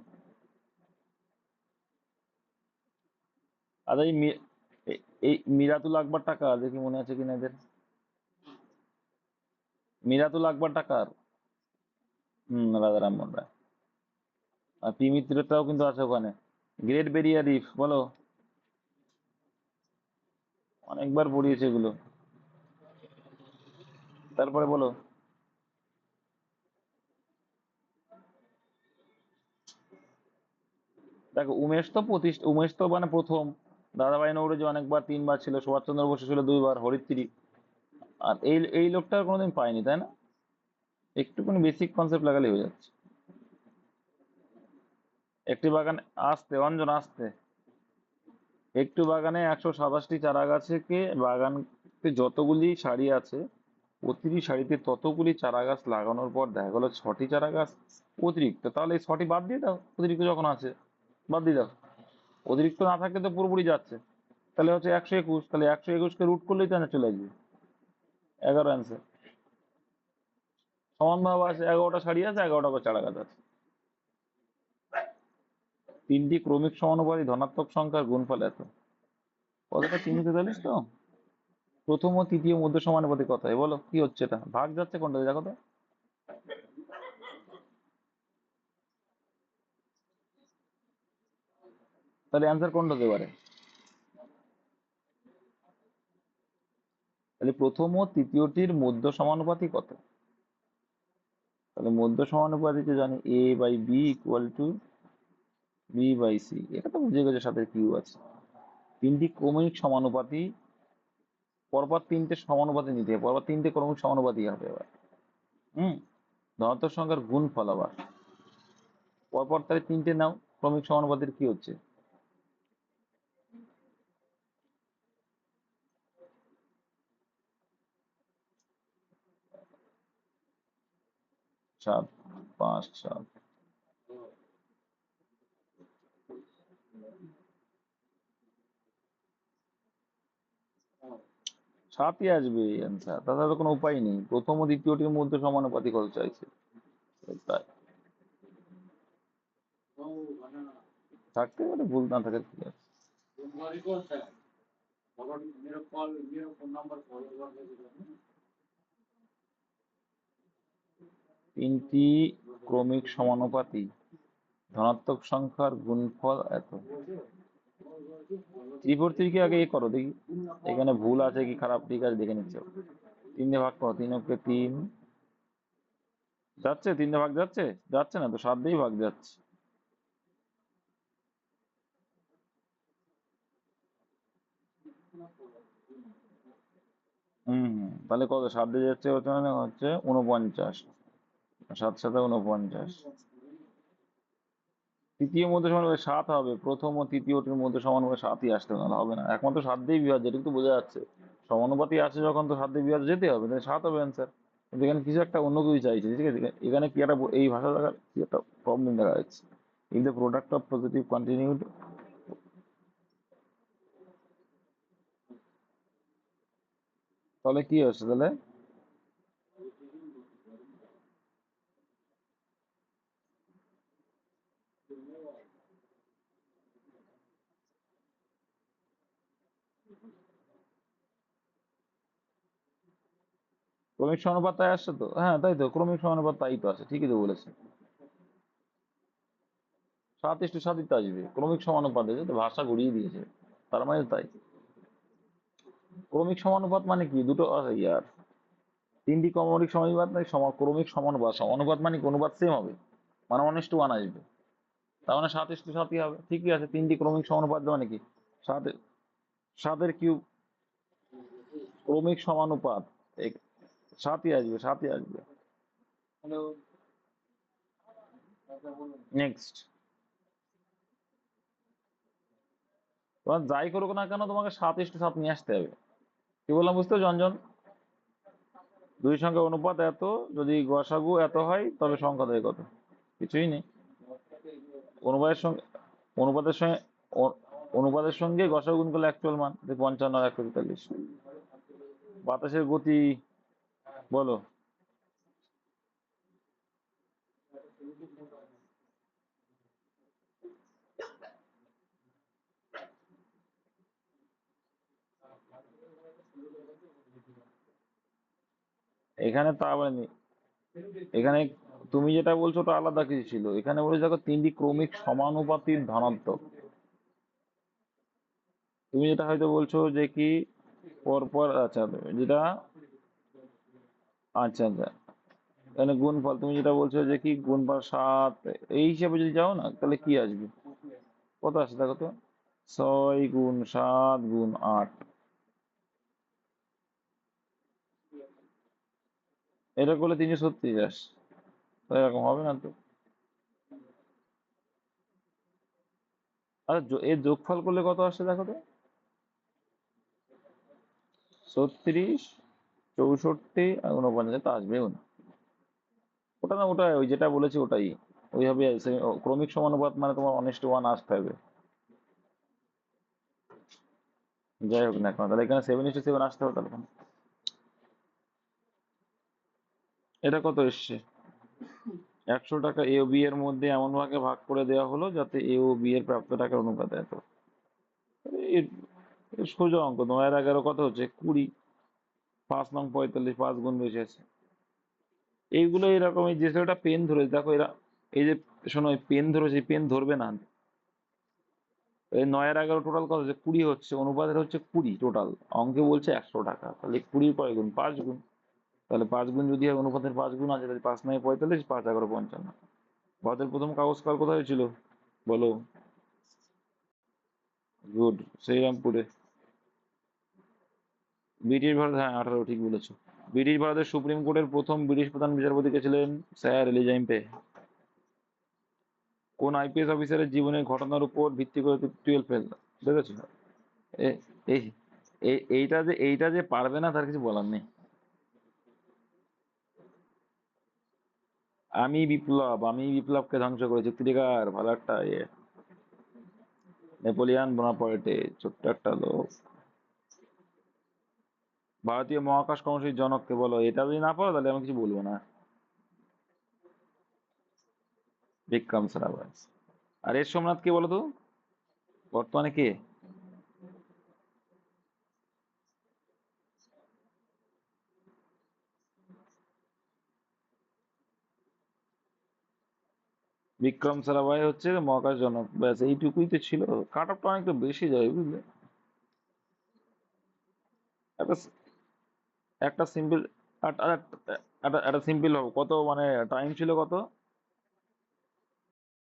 আচ্ছা, এই মিরাতুল আকবর টাকা দেখি মনে আছে কিনা এদের। মিরাতুল আকবর টাকার, রাজা রামমোহন রায়। আর পি মিত্রটাও কিন্তু আছে ওখানে। গ্রেট বেরিয়ার রিফ বলো, অনেকবার পড়িয়েছে এগুলো। তারপরে বলো। দেখো উমেশ তো মানে প্রথম, দাদাভাই নৌরোজি অনেকবার, 3 বার ছিল, সুভাষচন্দ্র বসু ছিল 2 বার, হরিত্রি। আর এই এই লোকটা আর কোনোদিন পাইনি, তাই না? একটুখানি বেসিক কনসেপ্ট লাগালে হয়ে যাচ্ছে। একটি বাগানে, আসতে অঞ্জন আসতে, একটু বাগানে 127টি চারা গাছকে, বাগানতে যতগুলি সারি আছে, প্রতিটি সারিতে ততগুলি চারা গাছ লাগানোর পর দেখা গেলো 6টি চারা গাছ অতিরিক্ত, তাহলে এই 6টি বাদ দিয়ে দাও, অতিরিক্ত যখন আছে বাদ দিয়ে দাও। অতিরিক্ত না থাকলে তো পুরোপুরি যাচ্ছে, তাহলে হচ্ছে 121, তাহলে 121কে রুট করলেই তো চলে আসবে 11 অ্যান্সার। সমান ভাব আছে, 11টা সারি আছে, 11টা করে চারা গাছ আছে। 3টি ক্রমিক সমানুপাতি ধনাত্মক সংখ্যার গুণফল এত। কতটা? 343 তো। প্রথম ও তৃতীয় মধ্য সমানুপাতি কত? বলো কি হচ্ছে, এটা ভাগ যাচ্ছে কোনটা দেখো তো। তাহলে অ্যান্সার কোনটা হতে পারে? তাহলে প্রথম ও তৃতীয়টির মধ্য সমানুপাতি কত? তাহলে মধ্য সমানুপাতি তো জানি, A by B equal to B by C, এটা তো বুঝে গেছে, সাথে কিউ আছে। 3টি ক্রমিক সমানুপাতি, পরপর 3টে সমানুপাতি নিতে হবে, পরপর 3টে ক্রমিক সমানুপাতি হবে এবার। হুম। ধনাত্মক সংখ্যার গুণফল আবার পরপর, তাহলে 3টে নাও, ক্রমিক সমানুপাতির কি হচ্ছে? সাত, 5, 7। 7ই আসবে অ্যান্সার, তাছাড়া তো কোনো উপায় নেই, প্রথম ও দ্বিতীয়টির মধ্যে সমানুপাতি কত চাইছে। তাই থাকতে পারে, ভুল না থাকে ঠিক আছে। 3টি ক্রমিক সমানুপাতি ধনাত্মক সংখ্যার গুণফল এত। 3 4 3 কে আগে এ করো দেখি, এখানে ভুল আছে কি খারাপ, ঠিক আছে দেখে নিচ্ছ। 3 দিয়ে ভাগ করো, 3 × 3 যাচ্ছে, 3 দিয়ে ভাগ যাচ্ছে, যাচ্ছে না তো, 7 দিয়েই ভাগ যাচ্ছে। তাহলে কত? 7 দিয়ে যাচ্ছে, হচ্ছে মানে হচ্ছে 49, 7 7 49। তৃতীয় মধ্যে সমানুপাতিক 7 হবে, প্রথম ও তৃতীয়টির মধ্যে সমানুপাতিক 7ই আসতে, নাহলে হবে না, একমাত্র 7 দিয়ে বিভাজ্য, এটা কিন্তু বোঝা যাচ্ছে। সমানুপাতি আছে যখন তো 7 দিয়ে বিভাজ্য যেতে হবে, তাহলে 7 হবে অ্যান্সার। কিন্তু এখানে কিছু একটা অন্য কিছু চাইছে, ঠিক আছে, এখানে কি একটা এই ভাষা দেখার কি একটা প্রবলেম দেখা যাচ্ছে। If the product of positive continued, তাহলে কি হচ্ছে তাহলে? ক্রমিক সমানুপাত তাই আসছে তো, হ্যাঁ তাই তো, ক্রমিক সমানুপাত তাই তো আছে, ঠিকই তো বলেছে। 7:7ই তো আসবে, ক্রমিক সমানুপাতে তো ভাষা ঘুরিয়ে দিয়েছে, তার মানে তাই। ক্রমিক সমানুপাত মানে কি, দুটো ইয়ার 3টি ক্রমিক সমানুপাত নয়, ক্রমিক সমানুপাত, সমানুপাত মানে কি অনুপাত সেম হবে, মানে 1:1 আসবে, তার মানে 7:7ই হবে, ঠিকই আছে। 3টি ক্রমিক সমানুপাত মানে কি, 7, 7 এর কিউব, ক্রমিক সমানুপাত, 7ই আসবে, 7ই আসবে। নেক্সট, তোমার যাই করুক না কেন তোমাকে 7:7 নিয়ে আসতে হবে। কি বললাম বুঝতে পারছো অঞ্জন? দুই সংখ্যার অনুপাত এত, যদি গসাগু এত হয় তবে সংখ্যা দেয় কত? কিছুই নেই। অনুপাতের সঙ্গে, অনুপাতের সঙ্গে অনুপাতের সঙ্গে গসাগু গুণ করলে অ্যাকচুয়াল মান, 55 আর 143। বাতাসের গতি বলো। এখানে তা বলেনি, এখানে তুমি যেটা বলছো ওটা আলাদা কিছু ছিল, এখানে বলেছে দেখো 3টি ক্রমিক সমানুপাতির ধনাত্মক, তুমি যেটা হয়তো বলছো যে কি পরপর, আচ্ছা যেটা, আচ্ছা আচ্ছা, এখানে গুণফল তুমি যেটা বলছো যে কি গুণফল 7, এই হিসাবে যদি যাও না তাহলে কি আসবে, কত আসে দেখো তো, 6 গুণ 7 গুণ 8, এটা করলে 336 আসে, তো এরকম হবে না তো। আচ্ছা এর যোগফল করলে কত আসে দেখো তো, 36, 64 আর 49, তো আসবেও না। ওটা না, ওটা ওই যেটা বলেছি ওটাই, ওইভাবে ক্রমিক সমানুপাত মানে তোমার 1:1 আসতে হবে। যাই হোক না কেন, তাহলে এখানে 7:7 আসতে হবে তাহলে। এটা কত এসছে, 100 টাকা এ ও বি এর মধ্যে এমন ভাগে ভাগ করে দেওয়া হলো যাতে এ ও বি এর প্রাপ্ত টাকার অনুপাত এত। এর এর সোজা অঙ্ক, 9 আর 11 কত হচ্ছে 20, 5 নং 45, 5 গুণ বেশি আছে। এইগুলো এরকম, এই যে সেটা পেন ধরেছে দেখো এরা, এই যে শোনো পেন ধরেছে, পেন ধরবে না, এই 9 আর 11 টোটাল কত হচ্ছে 20 হচ্ছে, অনুপাতের হচ্ছে 20 টোটাল, অঙ্কে বলছে 100 টাকা, তাহলে 20 কয় গুণ, 5 গুণ, তাহলে 5 গুণ যদি হয়, অনুপাতের 5 গুণ আছে, তাহলে 5 9 45, 5 11 55। ভারতের প্রথম কাগজ কল কোথায় হয়েছিল বলো, গুড, শ্রীরামপুরে। ব্রিটিশ ভারত, হ্যাঁ 18, ঠিক বলেছো। ব্রিটিশ ভারতের সুপ্রিম কোর্টের প্রথম ব্রিটিশ প্রধান বিচারপতি কে ছিলেন, স্যার এলিজাইম্পে। কোন আইপিএস অফিসারের জীবনের ঘটনার উপর ভিত্তি করে 12 ফেল, দেখেছো? এ- এই এইটা যে পারবে না তার কিছু বলার নেই। আমি বিপ্লবকে ধ্বংস করেছি, ত্রিগার ভালো একটা ইয়ে, নেপোলিয়ান বোনাপার্টে, ছোট্ট একটা লোক। ভারতীয় মহাকাশ কর্মসূচির জনককে বলো, এটা যদি না পারো তাহলে আমি কিছু বলবো না। বিক্রম সারাভাই। আর এর সোমনাথ কে বলো তো, বর্তমানে কে? বিক্রম সারাভাই হচ্ছে মহাকাশ জনক, ব্যাস এইটুকুই তো ছিল। কাট অফটা অনেকটা বেশি যায় বুঝলে। একটা একটা সিম্পল, একটা একটা সিম্পল হবো, কত মানে টাইম ছিল কত,